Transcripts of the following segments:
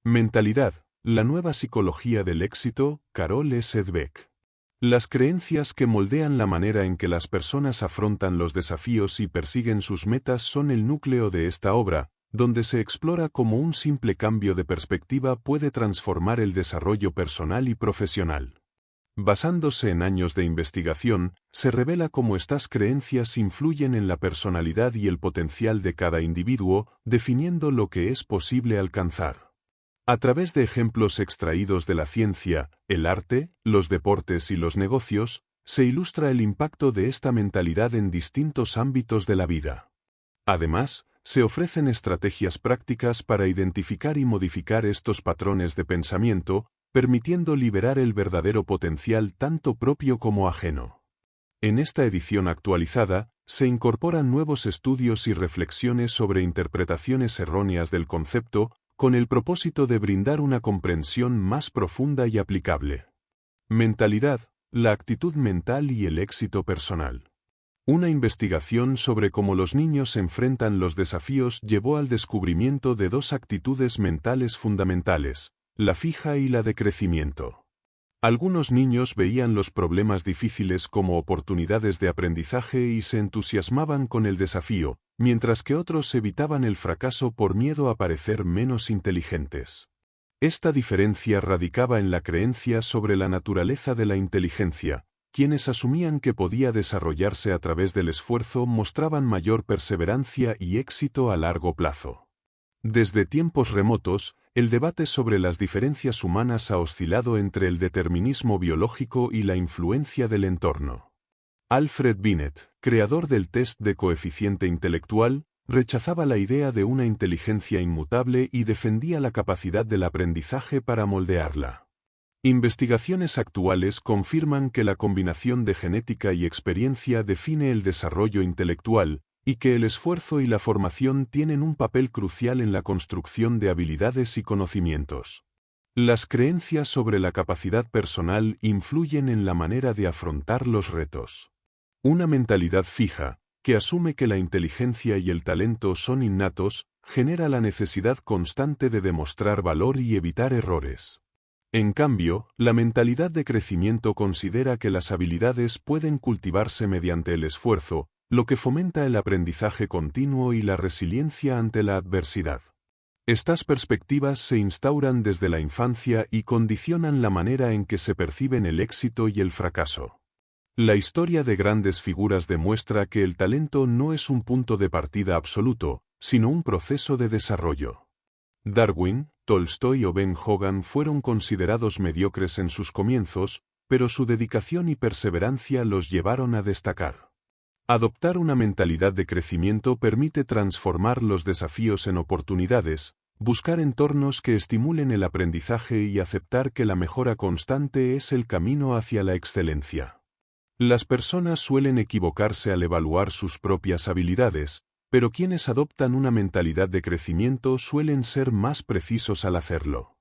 Mentalidad, la nueva psicología del éxito, Carol S. Dweck. Las creencias que moldean la manera en que las personas afrontan los desafíos y persiguen sus metas son el núcleo de esta obra, donde se explora cómo un simple cambio de perspectiva puede transformar el desarrollo personal y profesional. Basándose en años de investigación, se revela cómo estas creencias influyen en la personalidad y el potencial de cada individuo, definiendo lo que es posible alcanzar. A través de ejemplos extraídos de la ciencia, el arte, los deportes y los negocios, se ilustra el impacto de esta mentalidad en distintos ámbitos de la vida. Además, se ofrecen estrategias prácticas para identificar y modificar estos patrones de pensamiento, permitiendo liberar el verdadero potencial tanto propio como ajeno. En esta edición actualizada, se incorporan nuevos estudios y reflexiones sobre interpretaciones erróneas del concepto, con el propósito de brindar una comprensión más profunda y aplicable. Mentalidad, la actitud mental y el éxito personal. Una investigación sobre cómo los niños enfrentan los desafíos llevó al descubrimiento de dos actitudes mentales fundamentales, la fija y la de crecimiento. Algunos niños veían los problemas difíciles como oportunidades de aprendizaje y se entusiasmaban con el desafío, mientras que otros evitaban el fracaso por miedo a parecer menos inteligentes. Esta diferencia radicaba en la creencia sobre la naturaleza de la inteligencia. Quienes asumían que podía desarrollarse a través del esfuerzo mostraban mayor perseverancia y éxito a largo plazo. Desde tiempos remotos, el debate sobre las diferencias humanas ha oscilado entre el determinismo biológico y la influencia del entorno. Alfred Binet, creador del test de coeficiente intelectual, rechazaba la idea de una inteligencia inmutable y defendía la capacidad del aprendizaje para moldearla. Investigaciones actuales confirman que la combinación de genética y experiencia define el desarrollo intelectual, y que el esfuerzo y la formación tienen un papel crucial en la construcción de habilidades y conocimientos. Las creencias sobre la capacidad personal influyen en la manera de afrontar los retos. Una mentalidad fija, que asume que la inteligencia y el talento son innatos, genera la necesidad constante de demostrar valor y evitar errores. En cambio, la mentalidad de crecimiento considera que las habilidades pueden cultivarse mediante el esfuerzo, lo que fomenta el aprendizaje continuo y la resiliencia ante la adversidad. Estas perspectivas se instauran desde la infancia y condicionan la manera en que se perciben el éxito y el fracaso. La historia de grandes figuras demuestra que el talento no es un punto de partida absoluto, sino un proceso de desarrollo. Darwin, Tolstoy o Ben Hogan fueron considerados mediocres en sus comienzos, pero su dedicación y perseverancia los llevaron a destacar. Adoptar una mentalidad de crecimiento permite transformar los desafíos en oportunidades, buscar entornos que estimulen el aprendizaje y aceptar que la mejora constante es el camino hacia la excelencia. Las personas suelen equivocarse al evaluar sus propias habilidades, pero quienes adoptan una mentalidad de crecimiento suelen ser más precisos al hacerlo.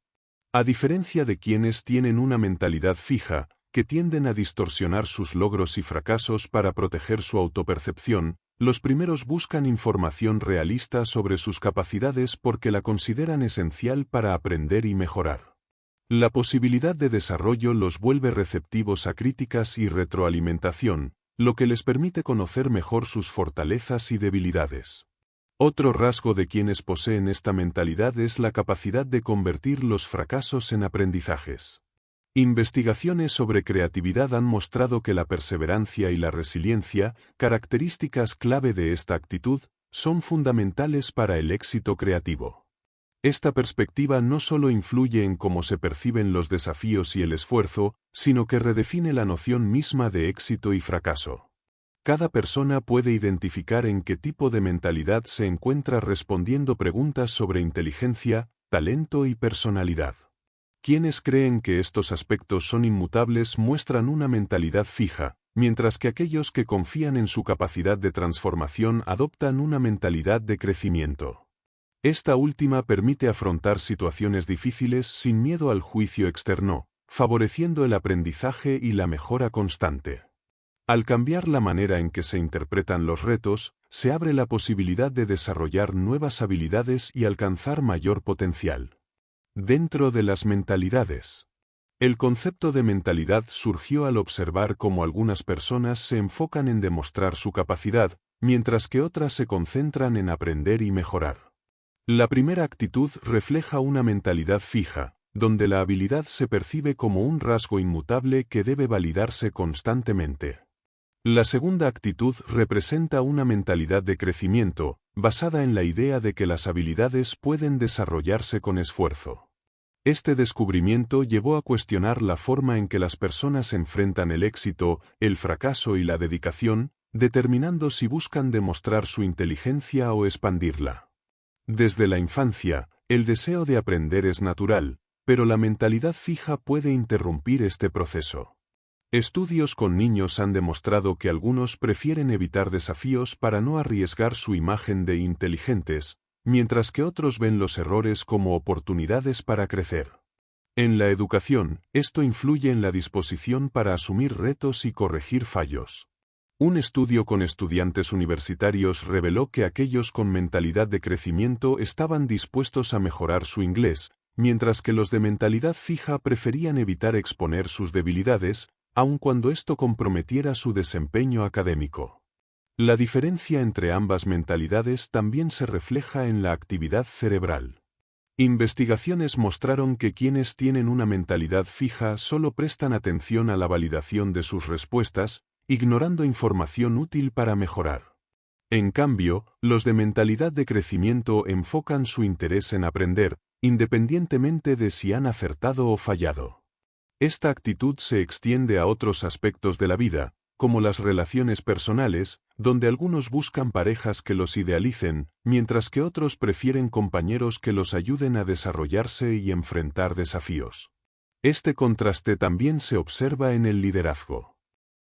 A diferencia de quienes tienen una mentalidad fija, que tienden a distorsionar sus logros y fracasos para proteger su autopercepción, los primeros buscan información realista sobre sus capacidades porque la consideran esencial para aprender y mejorar. La posibilidad de desarrollo los vuelve receptivos a críticas y retroalimentación, lo que les permite conocer mejor sus fortalezas y debilidades. Otro rasgo de quienes poseen esta mentalidad es la capacidad de convertir los fracasos en aprendizajes. Investigaciones sobre creatividad han mostrado que la perseverancia y la resiliencia, características clave de esta actitud, son fundamentales para el éxito creativo. Esta perspectiva no solo influye en cómo se perciben los desafíos y el esfuerzo, sino que redefine la noción misma de éxito y fracaso. Cada persona puede identificar en qué tipo de mentalidad se encuentra respondiendo preguntas sobre inteligencia, talento y personalidad. Quienes creen que estos aspectos son inmutables muestran una mentalidad fija, mientras que aquellos que confían en su capacidad de transformación adoptan una mentalidad de crecimiento. Esta última permite afrontar situaciones difíciles sin miedo al juicio externo, favoreciendo el aprendizaje y la mejora constante. Al cambiar la manera en que se interpretan los retos, se abre la posibilidad de desarrollar nuevas habilidades y alcanzar mayor potencial. Dentro de las mentalidades. El concepto de mentalidad surgió al observar cómo algunas personas se enfocan en demostrar su capacidad, mientras que otras se concentran en aprender y mejorar. La primera actitud refleja una mentalidad fija, donde la habilidad se percibe como un rasgo inmutable que debe validarse constantemente. La segunda actitud representa una mentalidad de crecimiento, basada en la idea de que las habilidades pueden desarrollarse con esfuerzo. Este descubrimiento llevó a cuestionar la forma en que las personas enfrentan el éxito, el fracaso y la dedicación, determinando si buscan demostrar su inteligencia o expandirla. Desde la infancia, el deseo de aprender es natural, pero la mentalidad fija puede interrumpir este proceso. Estudios con niños han demostrado que algunos prefieren evitar desafíos para no arriesgar su imagen de inteligentes, mientras que otros ven los errores como oportunidades para crecer. En la educación, esto influye en la disposición para asumir retos y corregir fallos. Un estudio con estudiantes universitarios reveló que aquellos con mentalidad de crecimiento estaban dispuestos a mejorar su inglés, mientras que los de mentalidad fija preferían evitar exponer sus debilidades, aun cuando esto comprometiera su desempeño académico. La diferencia entre ambas mentalidades también se refleja en la actividad cerebral. Investigaciones mostraron que quienes tienen una mentalidad fija solo prestan atención a la validación de sus respuestas, ignorando información útil para mejorar. En cambio, los de mentalidad de crecimiento enfocan su interés en aprender, independientemente de si han acertado o fallado. Esta actitud se extiende a otros aspectos de la vida, como las relaciones personales, donde algunos buscan parejas que los idealicen, mientras que otros prefieren compañeros que los ayuden a desarrollarse y enfrentar desafíos. Este contraste también se observa en el liderazgo.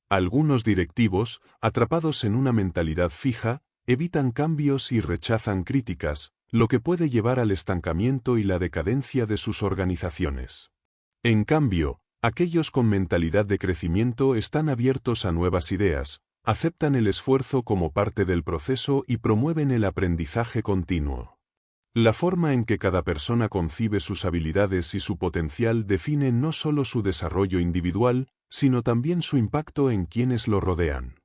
Algunos directivos, atrapados en una mentalidad fija, evitan cambios y rechazan críticas, lo que puede llevar al estancamiento y la decadencia de sus organizaciones. En cambio, aquellos con mentalidad de crecimiento están abiertos a nuevas ideas, aceptan el esfuerzo como parte del proceso y promueven el aprendizaje continuo. La forma en que cada persona concibe sus habilidades y su potencial define no solo su desarrollo individual, sino también su impacto en quienes lo rodean.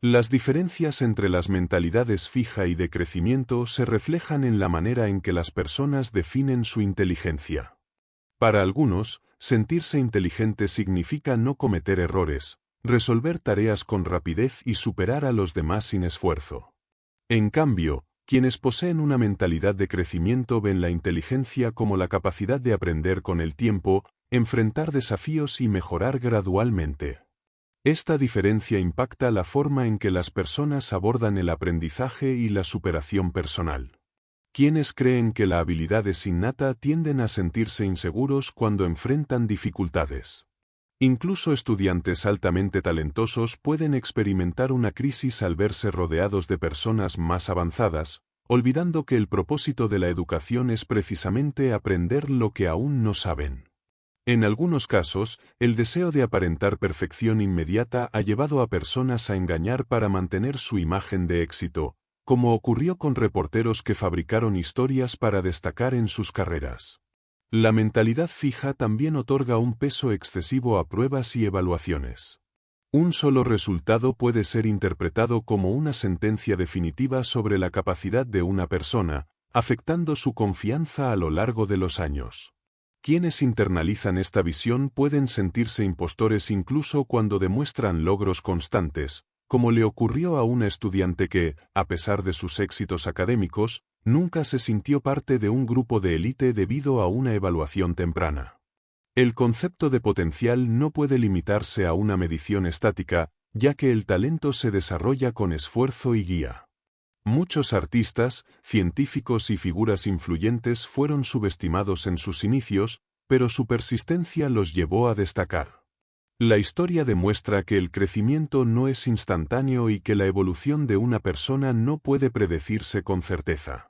Las diferencias entre las mentalidades fija y de crecimiento se reflejan en la manera en que las personas definen su inteligencia. Para algunos, sentirse inteligente significa no cometer errores, resolver tareas con rapidez y superar a los demás sin esfuerzo. En cambio, quienes poseen una mentalidad de crecimiento ven la inteligencia como la capacidad de aprender con el tiempo, enfrentar desafíos y mejorar gradualmente. Esta diferencia impacta la forma en que las personas abordan el aprendizaje y la superación personal. Quienes creen que la habilidad es innata tienden a sentirse inseguros cuando enfrentan dificultades. Incluso estudiantes altamente talentosos pueden experimentar una crisis al verse rodeados de personas más avanzadas, olvidando que el propósito de la educación es precisamente aprender lo que aún no saben. En algunos casos, el deseo de aparentar perfección inmediata ha llevado a personas a engañar para mantener su imagen de éxito, como ocurrió con reporteros que fabricaron historias para destacar en sus carreras. La mentalidad fija también otorga un peso excesivo a pruebas y evaluaciones. Un solo resultado puede ser interpretado como una sentencia definitiva sobre la capacidad de una persona, afectando su confianza a lo largo de los años. Quienes internalizan esta visión pueden sentirse impostores incluso cuando demuestran logros constantes, como le ocurrió a una estudiante que, a pesar de sus éxitos académicos, nunca se sintió parte de un grupo de élite debido a una evaluación temprana. El concepto de potencial no puede limitarse a una medición estática, ya que el talento se desarrolla con esfuerzo y guía. Muchos artistas, científicos y figuras influyentes fueron subestimados en sus inicios, pero su persistencia los llevó a destacar. La historia demuestra que el crecimiento no es instantáneo y que la evolución de una persona no puede predecirse con certeza.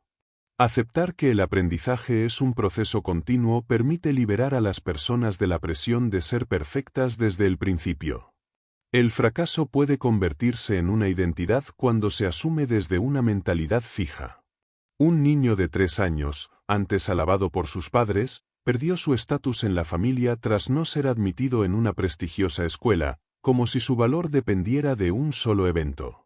Aceptar que el aprendizaje es un proceso continuo permite liberar a las personas de la presión de ser perfectas desde el principio. El fracaso puede convertirse en una identidad cuando se asume desde una mentalidad fija. Un niño de 3 años, antes alabado por sus padres, perdió su estatus en la familia tras no ser admitido en una prestigiosa escuela, como si su valor dependiera de un solo evento.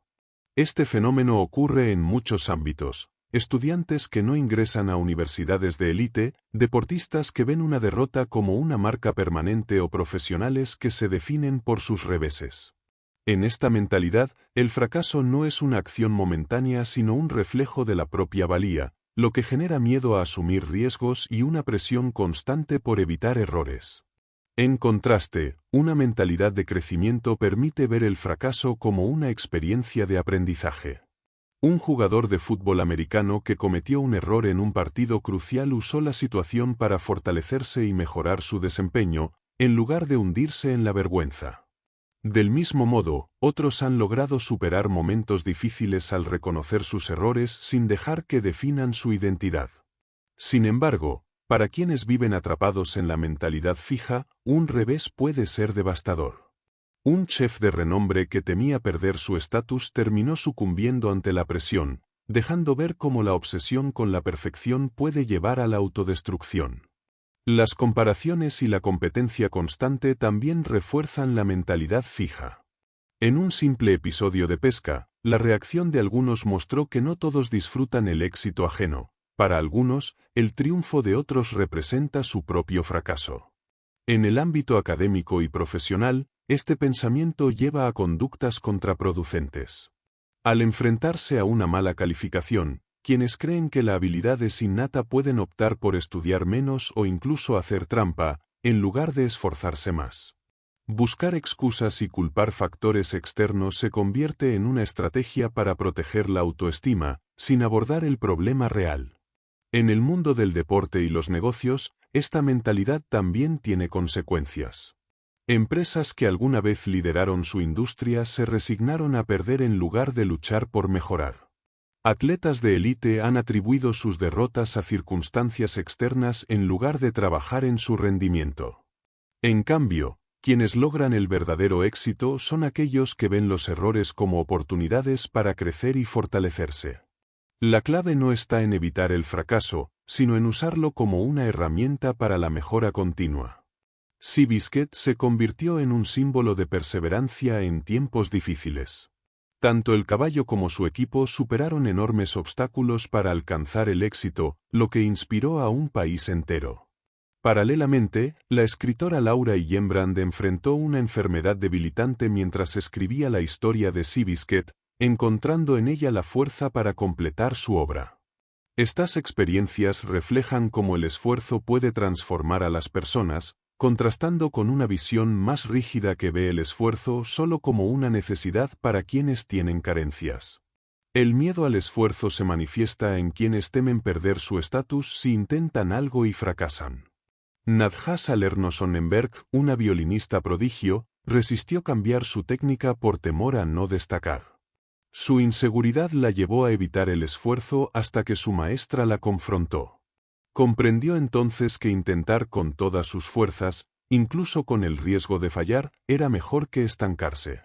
Este fenómeno ocurre en muchos ámbitos: estudiantes que no ingresan a universidades de élite, deportistas que ven una derrota como una marca permanente o profesionales que se definen por sus reveses. En esta mentalidad, el fracaso no es una acción momentánea sino un reflejo de la propia valía, lo que genera miedo a asumir riesgos y una presión constante por evitar errores. En contraste, una mentalidad de crecimiento permite ver el fracaso como una experiencia de aprendizaje. Un jugador de fútbol americano que cometió un error en un partido crucial usó la situación para fortalecerse y mejorar su desempeño, en lugar de hundirse en la vergüenza. Del mismo modo, otros han logrado superar momentos difíciles al reconocer sus errores sin dejar que definan su identidad. Sin embargo, para quienes viven atrapados en la mentalidad fija, un revés puede ser devastador. Un chef de renombre que temía perder su estatus terminó sucumbiendo ante la presión, dejando ver cómo la obsesión con la perfección puede llevar a la autodestrucción. Las comparaciones y la competencia constante también refuerzan la mentalidad fija. En un simple episodio de pesca, la reacción de algunos mostró que no todos disfrutan el éxito ajeno. Para algunos, el triunfo de otros representa su propio fracaso. En el ámbito académico y profesional, este pensamiento lleva a conductas contraproducentes. Al enfrentarse a una mala calificación, quienes creen que la habilidad es innata pueden optar por estudiar menos o incluso hacer trampa, en lugar de esforzarse más. Buscar excusas y culpar factores externos se convierte en una estrategia para proteger la autoestima, sin abordar el problema real. En el mundo del deporte y los negocios, esta mentalidad también tiene consecuencias. Empresas que alguna vez lideraron su industria se resignaron a perder en lugar de luchar por mejorar. Atletas de élite han atribuido sus derrotas a circunstancias externas en lugar de trabajar en su rendimiento. En cambio, quienes logran el verdadero éxito son aquellos que ven los errores como oportunidades para crecer y fortalecerse. La clave no está en evitar el fracaso, sino en usarlo como una herramienta para la mejora continua. Seabiscuit se convirtió en un símbolo de perseverancia en tiempos difíciles. Tanto el caballo como su equipo superaron enormes obstáculos para alcanzar el éxito, lo que inspiró a un país entero. Paralelamente, la escritora Laura Hillenbrand enfrentó una enfermedad debilitante mientras escribía la historia de Seabiscuit, encontrando en ella la fuerza para completar su obra. Estas experiencias reflejan cómo el esfuerzo puede transformar a las personas, contrastando con una visión más rígida que ve el esfuerzo solo como una necesidad para quienes tienen carencias. El miedo al esfuerzo se manifiesta en quienes temen perder su estatus si intentan algo y fracasan. Nadja Salerno-Sonnenberg, una violinista prodigio, resistió cambiar su técnica por temor a no destacar. Su inseguridad la llevó a evitar el esfuerzo hasta que su maestra la confrontó. Comprendió entonces que intentar con todas sus fuerzas, incluso con el riesgo de fallar, era mejor que estancarse.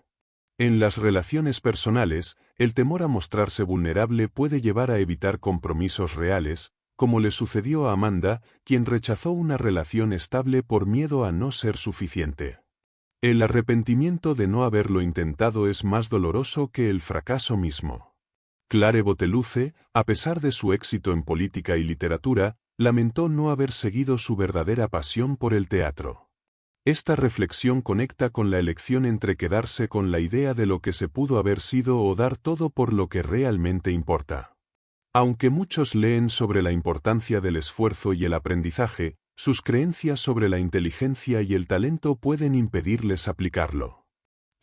En las relaciones personales, el temor a mostrarse vulnerable puede llevar a evitar compromisos reales, como le sucedió a Amanda, quien rechazó una relación estable por miedo a no ser suficiente. El arrepentimiento de no haberlo intentado es más doloroso que el fracaso mismo. Clare Boteluce, a pesar de su éxito en política y literatura, lamentó no haber seguido su verdadera pasión por el teatro. Esta reflexión conecta con la elección entre quedarse con la idea de lo que se pudo haber sido o dar todo por lo que realmente importa. Aunque muchos leen sobre la importancia del esfuerzo y el aprendizaje, sus creencias sobre la inteligencia y el talento pueden impedirles aplicarlo.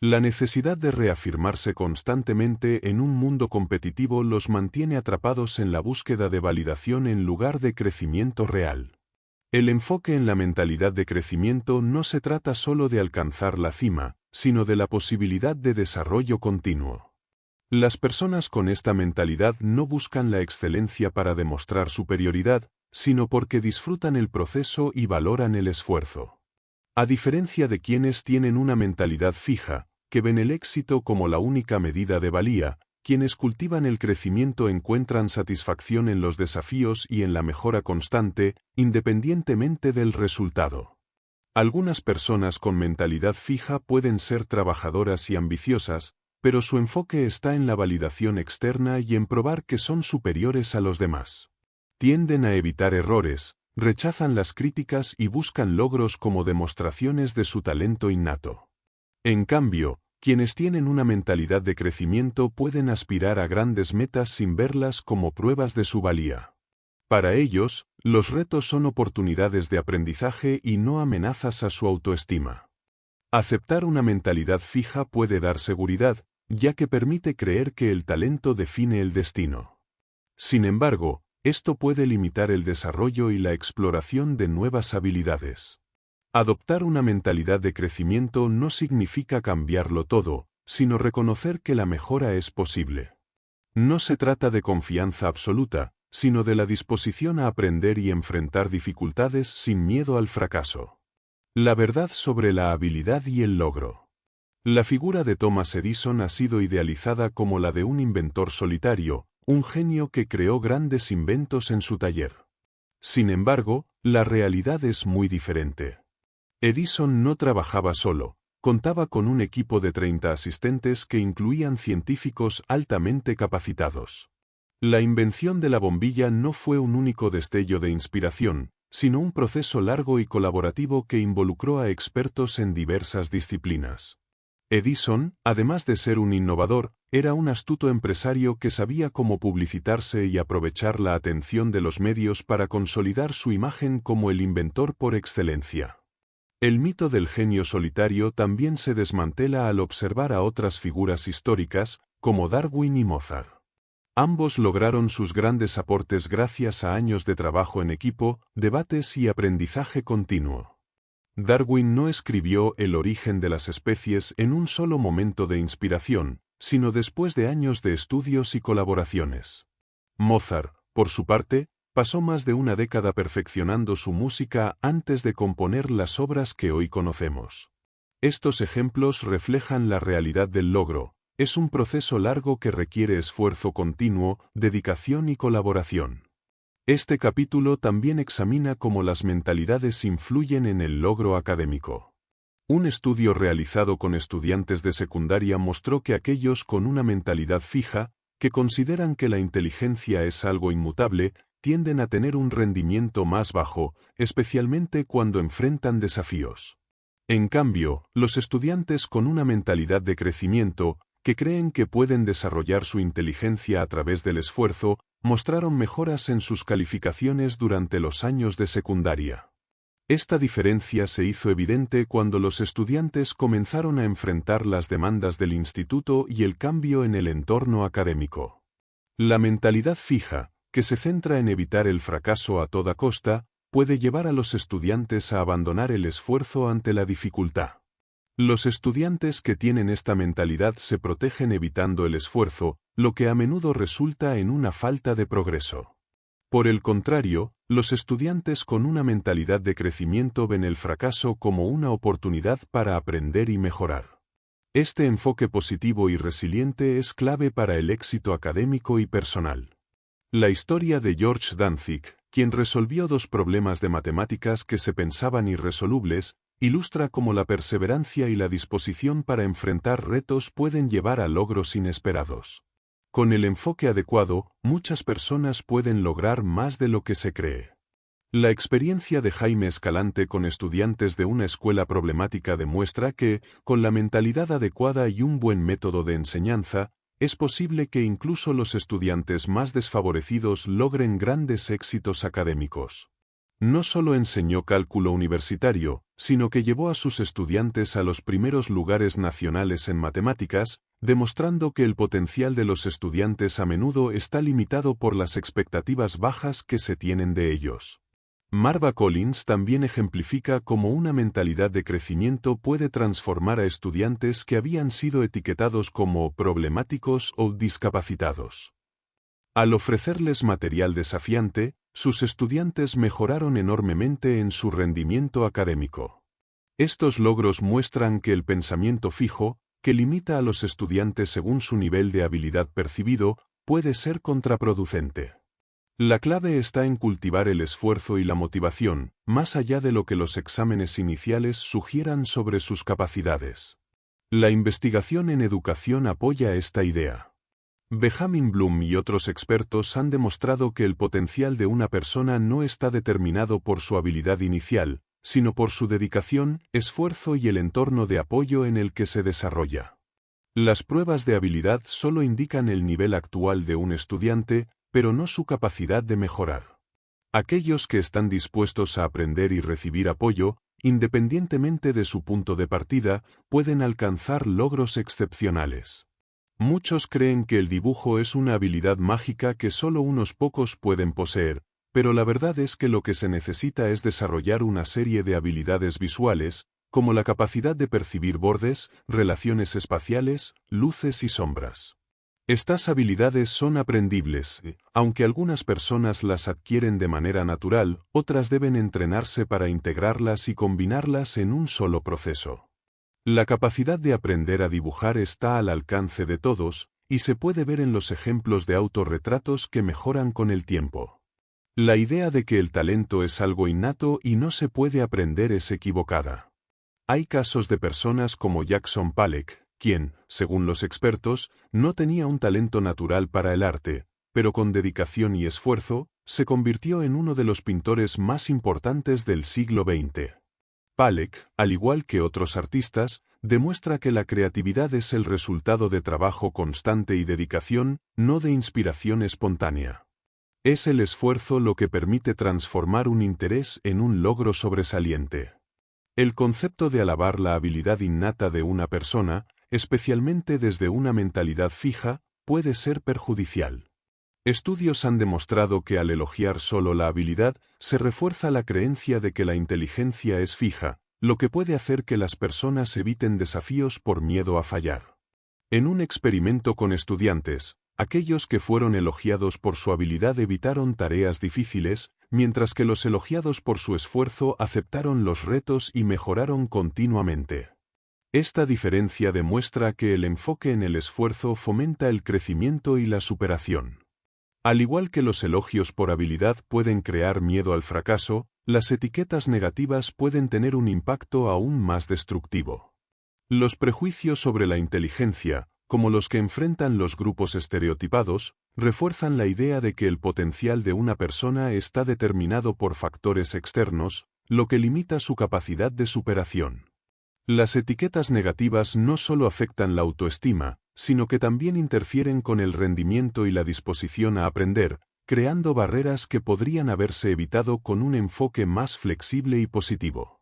La necesidad de reafirmarse constantemente en un mundo competitivo los mantiene atrapados en la búsqueda de validación en lugar de crecimiento real. El enfoque en la mentalidad de crecimiento no se trata solo de alcanzar la cima, sino de la posibilidad de desarrollo continuo. Las personas con esta mentalidad no buscan la excelencia para demostrar superioridad, sino porque disfrutan el proceso y valoran el esfuerzo. A diferencia de quienes tienen una mentalidad fija, que ven el éxito como la única medida de valía, quienes cultivan el crecimiento encuentran satisfacción en los desafíos y en la mejora constante, independientemente del resultado. Algunas personas con mentalidad fija pueden ser trabajadoras y ambiciosas, pero su enfoque está en la validación externa y en probar que son superiores a los demás. Tienden a evitar errores, rechazan las críticas y buscan logros como demostraciones de su talento innato. En cambio, quienes tienen una mentalidad de crecimiento pueden aspirar a grandes metas sin verlas como pruebas de su valía. Para ellos, los retos son oportunidades de aprendizaje y no amenazas a su autoestima. Aceptar una mentalidad fija puede dar seguridad, ya que permite creer que el talento define el destino. Sin embargo, esto puede limitar el desarrollo y la exploración de nuevas habilidades. Adoptar una mentalidad de crecimiento no significa cambiarlo todo, sino reconocer que la mejora es posible. No se trata de confianza absoluta, sino de la disposición a aprender y enfrentar dificultades sin miedo al fracaso. La verdad sobre la habilidad y el logro. La figura de Thomas Edison ha sido idealizada como la de un inventor solitario, un genio que creó grandes inventos en su taller. Sin embargo, la realidad es muy diferente. Edison no trabajaba solo, contaba con un equipo de 30 asistentes que incluían científicos altamente capacitados. La invención de la bombilla no fue un único destello de inspiración, sino un proceso largo y colaborativo que involucró a expertos en diversas disciplinas. Edison, además de ser un innovador, era un astuto empresario que sabía cómo publicitarse y aprovechar la atención de los medios para consolidar su imagen como el inventor por excelencia. El mito del genio solitario también se desmantela al observar a otras figuras históricas, como Darwin y Mozart. Ambos lograron sus grandes aportes gracias a años de trabajo en equipo, debates y aprendizaje continuo. Darwin no escribió El origen de las especies en un solo momento de inspiración, sino después de años de estudios y colaboraciones. Mozart, por su parte, pasó más de una década perfeccionando su música antes de componer las obras que hoy conocemos. Estos ejemplos reflejan la realidad del logro. Es un proceso largo que requiere esfuerzo continuo, dedicación y colaboración. Este capítulo también examina cómo las mentalidades influyen en el logro académico. Un estudio realizado con estudiantes de secundaria mostró que aquellos con una mentalidad fija, que consideran que la inteligencia es algo inmutable, tienden a tener un rendimiento más bajo, especialmente cuando enfrentan desafíos. En cambio, los estudiantes con una mentalidad de crecimiento, que creen que pueden desarrollar su inteligencia a través del esfuerzo, mostraron mejoras en sus calificaciones durante los años de secundaria. Esta diferencia se hizo evidente cuando los estudiantes comenzaron a enfrentar las demandas del instituto y el cambio en el entorno académico. La mentalidad fija, que se centra en evitar el fracaso a toda costa, puede llevar a los estudiantes a abandonar el esfuerzo ante la dificultad. Los estudiantes que tienen esta mentalidad se protegen evitando el esfuerzo, lo que a menudo resulta en una falta de progreso. Por el contrario, los estudiantes con una mentalidad de crecimiento ven el fracaso como una oportunidad para aprender y mejorar. Este enfoque positivo y resiliente es clave para el éxito académico y personal. La historia de George Danzig, quien resolvió 2 problemas de matemáticas que se pensaban irresolubles, ilustra cómo la perseverancia y la disposición para enfrentar retos pueden llevar a logros inesperados. Con el enfoque adecuado, muchas personas pueden lograr más de lo que se cree. La experiencia de Jaime Escalante con estudiantes de una escuela problemática demuestra que, con la mentalidad adecuada y un buen método de enseñanza, es posible que incluso los estudiantes más desfavorecidos logren grandes éxitos académicos. No solo enseñó cálculo universitario, sino que llevó a sus estudiantes a los primeros lugares nacionales en matemáticas, demostrando que el potencial de los estudiantes a menudo está limitado por las expectativas bajas que se tienen de ellos. Marva Collins también ejemplifica cómo una mentalidad de crecimiento puede transformar a estudiantes que habían sido etiquetados como problemáticos o discapacitados. Al ofrecerles material desafiante, sus estudiantes mejoraron enormemente en su rendimiento académico. Estos logros muestran que el pensamiento fijo, que limita a los estudiantes según su nivel de habilidad percibido, puede ser contraproducente. La clave está en cultivar el esfuerzo y la motivación, más allá de lo que los exámenes iniciales sugieran sobre sus capacidades. La investigación en educación apoya esta idea. Benjamin Bloom y otros expertos han demostrado que el potencial de una persona no está determinado por su habilidad inicial, sino por su dedicación, esfuerzo y el entorno de apoyo en el que se desarrolla. Las pruebas de habilidad solo indican el nivel actual de un estudiante, pero no su capacidad de mejorar. Aquellos que están dispuestos a aprender y recibir apoyo, independientemente de su punto de partida, pueden alcanzar logros excepcionales. Muchos creen que el dibujo es una habilidad mágica que solo unos pocos pueden poseer, pero la verdad es que lo que se necesita es desarrollar una serie de habilidades visuales, como la capacidad de percibir bordes, relaciones espaciales, luces y sombras. Estas habilidades son aprendibles, aunque algunas personas las adquieren de manera natural, otras deben entrenarse para integrarlas y combinarlas en un solo proceso. La capacidad de aprender a dibujar está al alcance de todos, y se puede ver en los ejemplos de autorretratos que mejoran con el tiempo. La idea de que el talento es algo innato y no se puede aprender es equivocada. Hay casos de personas como Jackson Pollock, quien, según los expertos, no tenía un talento natural para el arte, pero con dedicación y esfuerzo, se convirtió en uno de los pintores más importantes del siglo XX. Pollock, al igual que otros artistas, demuestra que la creatividad es el resultado de trabajo constante y dedicación, no de inspiración espontánea. Es el esfuerzo lo que permite transformar un interés en un logro sobresaliente. El concepto de alabar la habilidad innata de una persona, especialmente desde una mentalidad fija, puede ser perjudicial. Estudios han demostrado que al elogiar solo la habilidad, se refuerza la creencia de que la inteligencia es fija, lo que puede hacer que las personas eviten desafíos por miedo a fallar. En un experimento con estudiantes, aquellos que fueron elogiados por su habilidad evitaron tareas difíciles, mientras que los elogiados por su esfuerzo aceptaron los retos y mejoraron continuamente. Esta diferencia demuestra que el enfoque en el esfuerzo fomenta el crecimiento y la superación. Al igual que los elogios por habilidad pueden crear miedo al fracaso, las etiquetas negativas pueden tener un impacto aún más destructivo. Los prejuicios sobre la inteligencia, como los que enfrentan los grupos estereotipados, refuerzan la idea de que el potencial de una persona está determinado por factores externos, lo que limita su capacidad de superación. Las etiquetas negativas no solo afectan la autoestima, sino que también interfieren con el rendimiento y la disposición a aprender, creando barreras que podrían haberse evitado con un enfoque más flexible y positivo.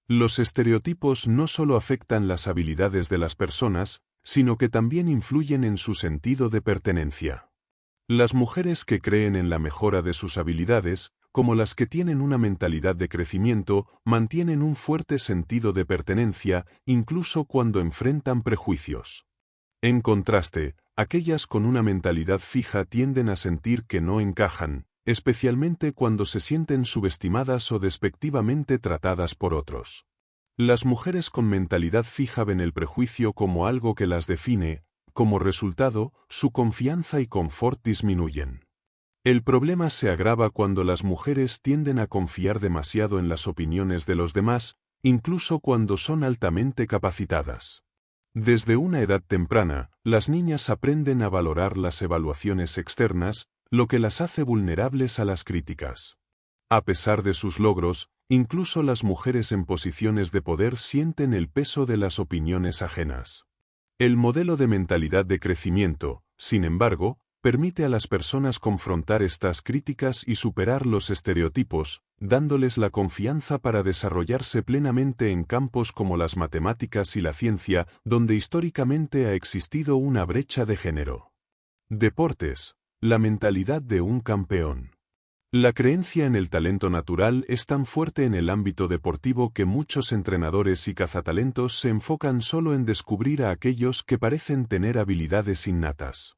Los estereotipos no solo afectan las habilidades de las personas, sino que también influyen en su sentido de pertenencia. Las mujeres que creen en la mejora de sus habilidades, como las que tienen una mentalidad de crecimiento, mantienen un fuerte sentido de pertenencia, incluso cuando enfrentan prejuicios. En contraste, aquellas con una mentalidad fija tienden a sentir que no encajan, especialmente cuando se sienten subestimadas o despectivamente tratadas por otros. Las mujeres con mentalidad fija ven el prejuicio como algo que las define. Como resultado, su confianza y confort disminuyen. El problema se agrava cuando las mujeres tienden a confiar demasiado en las opiniones de los demás, incluso cuando son altamente capacitadas. Desde una edad temprana, las niñas aprenden a valorar las evaluaciones externas, lo que las hace vulnerables a las críticas. A pesar de sus logros, incluso las mujeres en posiciones de poder sienten el peso de las opiniones ajenas. El modelo de mentalidad de crecimiento, sin embargo, permite a las personas confrontar estas críticas y superar los estereotipos, dándoles la confianza para desarrollarse plenamente en campos como las matemáticas y la ciencia, donde históricamente ha existido una brecha de género. Deportes. La mentalidad de un campeón. La creencia en el talento natural es tan fuerte en el ámbito deportivo que muchos entrenadores y cazatalentos se enfocan solo en descubrir a aquellos que parecen tener habilidades innatas.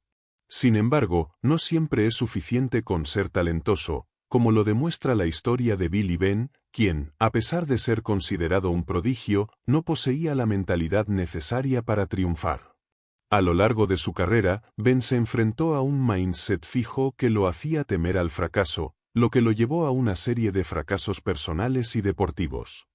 Sin embargo, no siempre es suficiente con ser talentoso, como lo demuestra la historia de Billy Ben, quien, a pesar de ser considerado un prodigio, no poseía la mentalidad necesaria para triunfar. A lo largo de su carrera, Ben se enfrentó a un mindset fijo que lo hacía temer al fracaso, lo que lo llevó a una serie de fracasos personales y deportivos.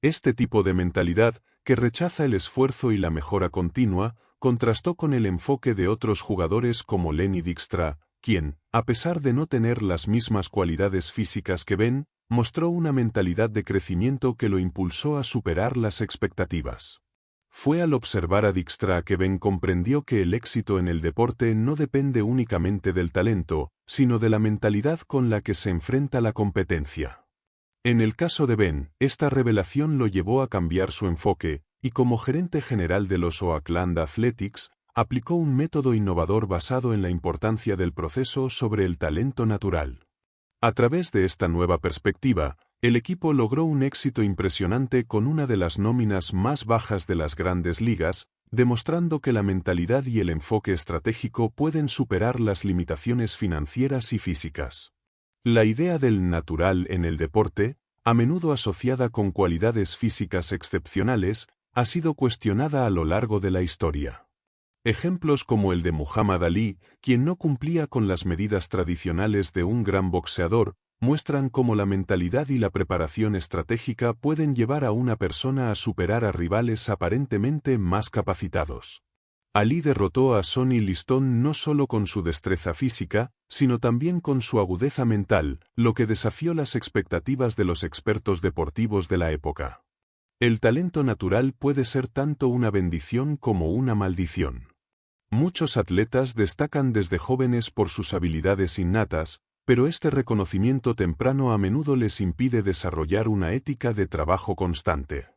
Este tipo de mentalidad, que rechaza el esfuerzo y la mejora continua, contrastó con el enfoque de otros jugadores como Lenny Dykstra, quien, a pesar de no tener las mismas cualidades físicas que Ben, mostró una mentalidad de crecimiento que lo impulsó a superar las expectativas. Fue al observar a Dykstra que Ben comprendió que el éxito en el deporte no depende únicamente del talento, sino de la mentalidad con la que se enfrenta la competencia. En el caso de Ben, esta revelación lo llevó a cambiar su enfoque, y como gerente general de los Oakland Athletics, aplicó un método innovador basado en la importancia del proceso sobre el talento natural. A través de esta nueva perspectiva, el equipo logró un éxito impresionante con una de las nóminas más bajas de las grandes ligas, demostrando que la mentalidad y el enfoque estratégico pueden superar las limitaciones financieras y físicas. La idea del natural en el deporte, a menudo asociada con cualidades físicas excepcionales, ha sido cuestionada a lo largo de la historia. Ejemplos como el de Muhammad Ali, quien no cumplía con las medidas tradicionales de un gran boxeador, muestran cómo la mentalidad y la preparación estratégica pueden llevar a una persona a superar a rivales aparentemente más capacitados. Ali derrotó a Sonny Liston no solo con su destreza física, sino también con su agudeza mental, lo que desafió las expectativas de los expertos deportivos de la época. El talento natural puede ser tanto una bendición como una maldición. Muchos atletas destacan desde jóvenes por sus habilidades innatas, pero este reconocimiento temprano a menudo les impide desarrollar una ética de trabajo constante.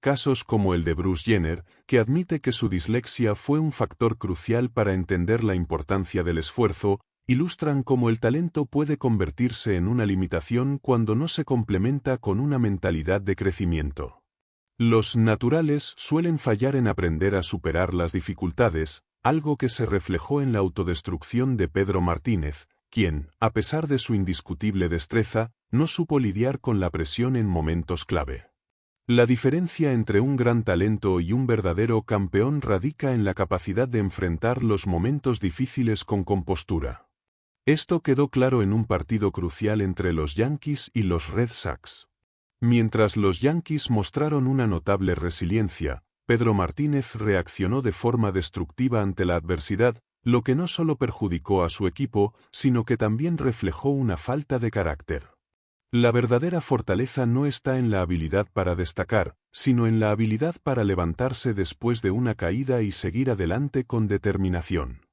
Casos como el de Bruce Jenner, que admite que su dislexia fue un factor crucial para entender la importancia del esfuerzo, ilustran cómo el talento puede convertirse en una limitación cuando no se complementa con una mentalidad de crecimiento. Los naturales suelen fallar en aprender a superar las dificultades, algo que se reflejó en la autodestrucción de Pedro Martínez, quien, a pesar de su indiscutible destreza, no supo lidiar con la presión en momentos clave. La diferencia entre un gran talento y un verdadero campeón radica en la capacidad de enfrentar los momentos difíciles con compostura. Esto quedó claro en un partido crucial entre los Yankees y los Red Sox. Mientras los Yankees mostraron una notable resiliencia, Pedro Martínez reaccionó de forma destructiva ante la adversidad, lo que no solo perjudicó a su equipo, sino que también reflejó una falta de carácter. La verdadera fortaleza no está en la habilidad para destacar, sino en la habilidad para levantarse después de una caída y seguir adelante con determinación.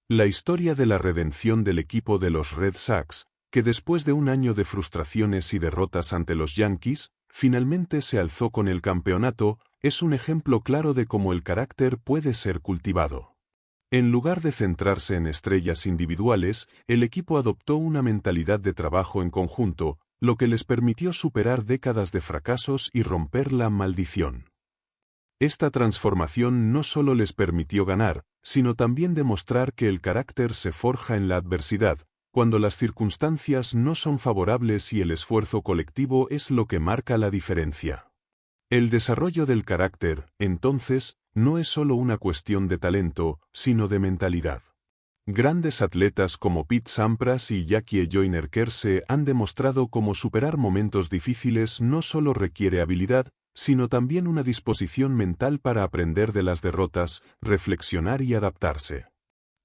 La historia de la redención del equipo de los Red Sox, que después de un año de frustraciones y derrotas ante los Yankees, finalmente se alzó con el campeonato, es un ejemplo claro de cómo el carácter puede ser cultivado. En lugar de centrarse en estrellas individuales, el equipo adoptó una mentalidad de trabajo en conjunto, lo que les permitió superar décadas de fracasos y romper la maldición. Esta transformación no solo les permitió ganar, sino también demostrar que el carácter se forja en la adversidad, cuando las circunstancias no son favorables y el esfuerzo colectivo es lo que marca la diferencia. El desarrollo del carácter, entonces, no es solo una cuestión de talento, sino de mentalidad. Grandes atletas como Pete Sampras y Jackie Joyner Kersee han demostrado cómo superar momentos difíciles no solo requiere habilidad, sino también una disposición mental para aprender de las derrotas, reflexionar y adaptarse.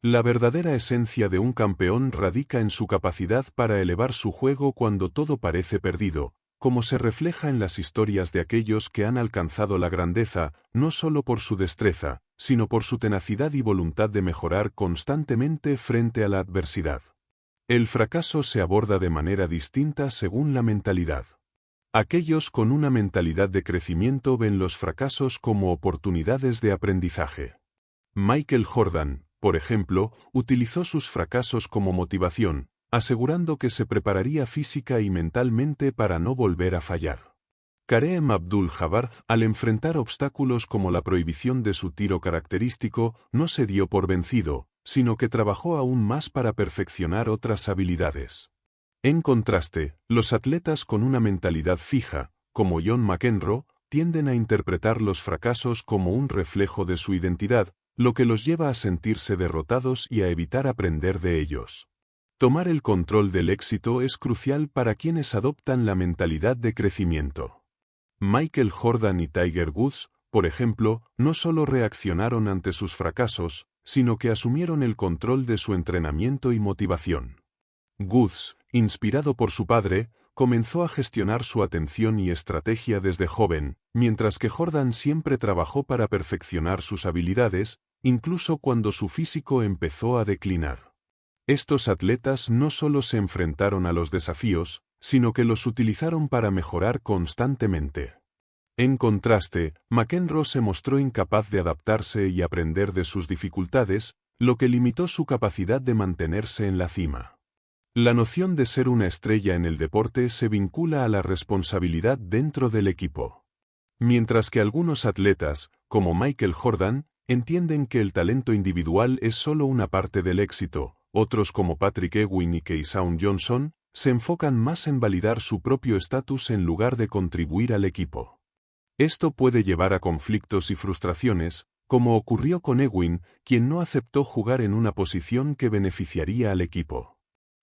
La verdadera esencia de un campeón radica en su capacidad para elevar su juego cuando todo parece perdido, como se refleja en las historias de aquellos que han alcanzado la grandeza, no solo por su destreza, sino por su tenacidad y voluntad de mejorar constantemente frente a la adversidad. El fracaso se aborda de manera distinta según la mentalidad. Aquellos con una mentalidad de crecimiento ven los fracasos como oportunidades de aprendizaje. Michael Jordan, por ejemplo, utilizó sus fracasos como motivación, asegurando que se prepararía física y mentalmente para no volver a fallar. Kareem Abdul-Jabbar, al enfrentar obstáculos como la prohibición de su tiro característico, no se dio por vencido, sino que trabajó aún más para perfeccionar otras habilidades. En contraste, los atletas con una mentalidad fija, como John McEnroe, tienden a interpretar los fracasos como un reflejo de su identidad, lo que los lleva a sentirse derrotados y a evitar aprender de ellos. Tomar el control del éxito es crucial para quienes adoptan la mentalidad de crecimiento. Michael Jordan y Tiger Woods, por ejemplo, no solo reaccionaron ante sus fracasos, sino que asumieron el control de su entrenamiento y motivación. Woods, inspirado por su padre, comenzó a gestionar su atención y estrategia desde joven, mientras que Jordan siempre trabajó para perfeccionar sus habilidades, incluso cuando su físico empezó a declinar. Estos atletas no solo se enfrentaron a los desafíos, sino que los utilizaron para mejorar constantemente. En contraste, McEnroe se mostró incapaz de adaptarse y aprender de sus dificultades, lo que limitó su capacidad de mantenerse en la cima. La noción de ser una estrella en el deporte se vincula a la responsabilidad dentro del equipo. Mientras que algunos atletas, como Michael Jordan, entienden que el talento individual es solo una parte del éxito, otros como Patrick Ewing y Keyshawn Johnson, se enfocan más en validar su propio estatus en lugar de contribuir al equipo. Esto puede llevar a conflictos y frustraciones, como ocurrió con Ewing, quien no aceptó jugar en una posición que beneficiaría al equipo.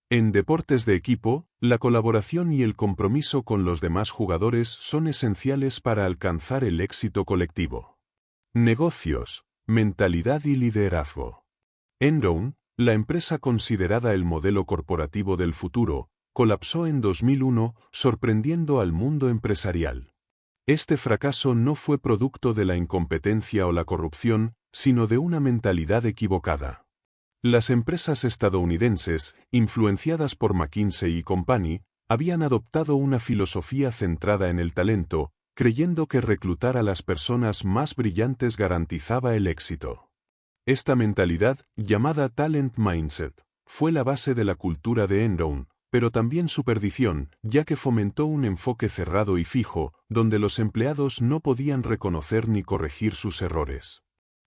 En deportes de equipo, la colaboración y el compromiso con los demás jugadores son esenciales para alcanzar el éxito colectivo. Negocios, mentalidad y liderazgo. Enron, la empresa considerada el modelo corporativo del futuro, colapsó en 2001, sorprendiendo al mundo empresarial. Este fracaso no fue producto de la incompetencia o la corrupción, sino de una mentalidad equivocada. Las empresas estadounidenses, influenciadas por McKinsey & Company, habían adoptado una filosofía centrada en el talento, creyendo que reclutar a las personas más brillantes garantizaba el éxito. Esta mentalidad, llamada Talent Mindset, fue la base de la cultura de Enron, pero también su perdición, ya que fomentó un enfoque cerrado y fijo, donde los empleados no podían reconocer ni corregir sus errores.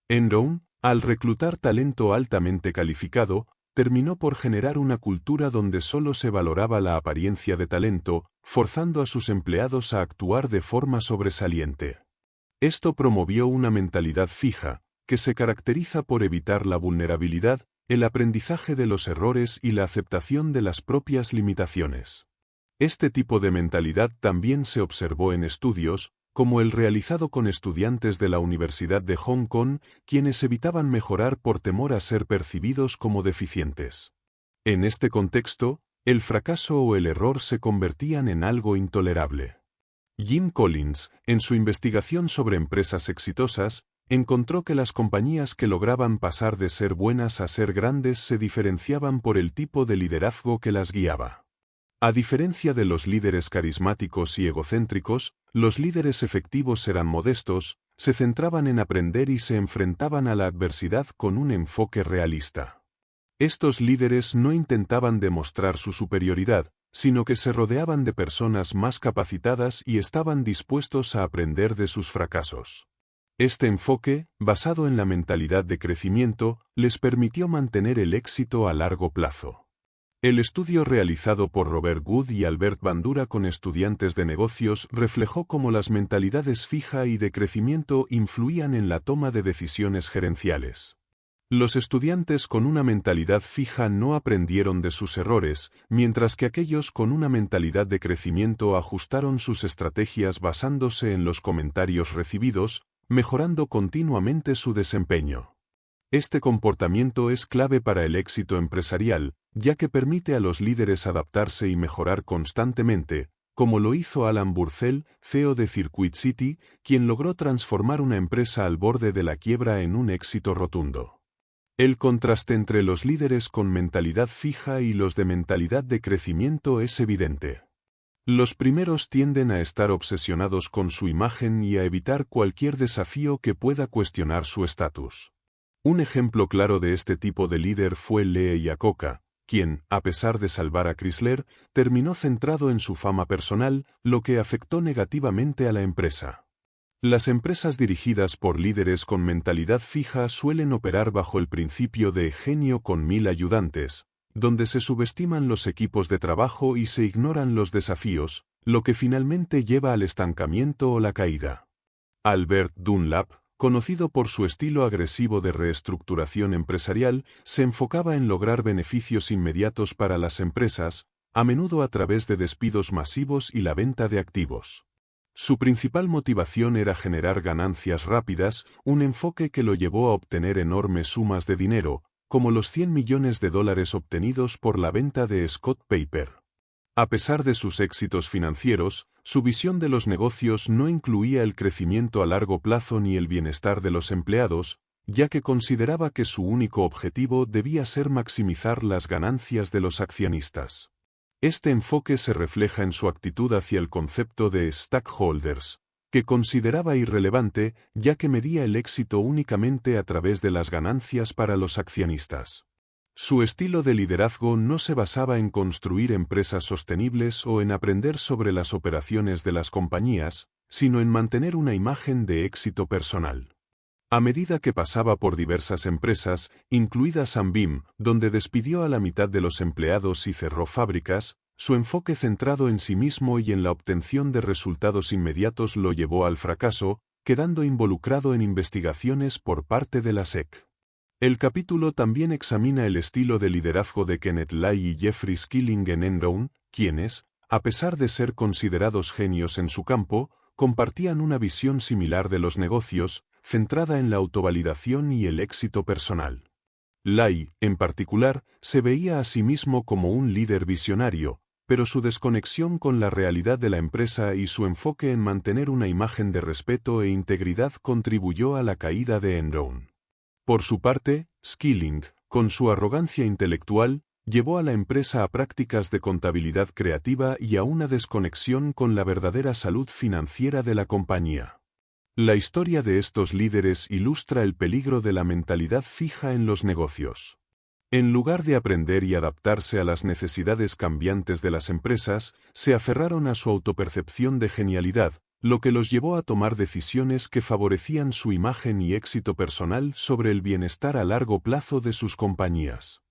Enron, al reclutar talento altamente calificado, terminó por generar una cultura donde solo se valoraba la apariencia de talento, forzando a sus empleados a actuar de forma sobresaliente. Esto promovió una mentalidad fija, que se caracteriza por evitar la vulnerabilidad, el aprendizaje de los errores y la aceptación de las propias limitaciones. Este tipo de mentalidad también se observó en estudios, como el realizado con estudiantes de la Universidad de Hong Kong, quienes evitaban mejorar por temor a ser percibidos como deficientes. En este contexto, el fracaso o el error se convertían en algo intolerable. Jim Collins, en su investigación sobre empresas exitosas, encontró que las compañías que lograban pasar de ser buenas a ser grandes se diferenciaban por el tipo de liderazgo que las guiaba. A diferencia de los líderes carismáticos y egocéntricos, los líderes efectivos eran modestos, se centraban en aprender y se enfrentaban a la adversidad con un enfoque realista. Estos líderes no intentaban demostrar su superioridad, sino que se rodeaban de personas más capacitadas y estaban dispuestos a aprender de sus fracasos. Este enfoque, basado en la mentalidad de crecimiento, les permitió mantener el éxito a largo plazo. El estudio realizado por Robert Wood y Albert Bandura con estudiantes de negocios reflejó cómo las mentalidades fija y de crecimiento influían en la toma de decisiones gerenciales. Los estudiantes con una mentalidad fija no aprendieron de sus errores, mientras que aquellos con una mentalidad de crecimiento ajustaron sus estrategias basándose en los comentarios recibidos, mejorando continuamente su desempeño. Este comportamiento es clave para el éxito empresarial, ya que permite a los líderes adaptarse y mejorar constantemente, como lo hizo Alan Burcell, CEO de Circuit City, quien logró transformar una empresa al borde de la quiebra en un éxito rotundo. El contraste entre los líderes con mentalidad fija y los de mentalidad de crecimiento es evidente. Los primeros tienden a estar obsesionados con su imagen y a evitar cualquier desafío que pueda cuestionar su estatus. Un ejemplo claro de este tipo de líder fue Lee Iacocca, quien, a pesar de salvar a Chrysler, terminó centrado en su fama personal, lo que afectó negativamente a la empresa. Las empresas dirigidas por líderes con mentalidad fija suelen operar bajo el principio de genio con 1000 ayudantes, donde se subestiman los equipos de trabajo y se ignoran los desafíos, lo que finalmente lleva al estancamiento o la caída. Albert Dunlap, conocido por su estilo agresivo de reestructuración empresarial, se enfocaba en lograr beneficios inmediatos para las empresas, a menudo a través de despidos masivos y la venta de activos. Su principal motivación era generar ganancias rápidas, un enfoque que lo llevó a obtener enormes sumas de dinero, como los $100 millones obtenidos por la venta de Scott Paper. A pesar de sus éxitos financieros, su visión de los negocios no incluía el crecimiento a largo plazo ni el bienestar de los empleados, ya que consideraba que su único objetivo debía ser maximizar las ganancias de los accionistas. Este enfoque se refleja en su actitud hacia el concepto de stakeholders, que consideraba irrelevante ya que medía el éxito únicamente a través de las ganancias para los accionistas. Su estilo de liderazgo no se basaba en construir empresas sostenibles o en aprender sobre las operaciones de las compañías, sino en mantener una imagen de éxito personal. A medida que pasaba por diversas empresas, incluida Sunbeam, donde despidió a la mitad de los empleados y cerró fábricas, su enfoque centrado en sí mismo y en la obtención de resultados inmediatos lo llevó al fracaso, quedando involucrado en investigaciones por parte de la SEC. El capítulo también examina el estilo de liderazgo de Kenneth Lai y Jeffrey Skilling en Enron, quienes, a pesar de ser considerados genios en su campo, compartían una visión similar de los negocios, centrada en la autovalidación y el éxito personal. Lai, en particular, se veía a sí mismo como un líder visionario, pero su desconexión con la realidad de la empresa y su enfoque en mantener una imagen de respeto e integridad contribuyó a la caída de Enron. Por su parte, Skilling, con su arrogancia intelectual, llevó a la empresa a prácticas de contabilidad creativa y a una desconexión con la verdadera salud financiera de la compañía. La historia de estos líderes ilustra el peligro de la mentalidad fija en los negocios. En lugar de aprender y adaptarse a las necesidades cambiantes de las empresas, se aferraron a su autopercepción de genialidad, lo que los llevó a tomar decisiones que favorecían su imagen y éxito personal sobre el bienestar a largo plazo de sus compañías.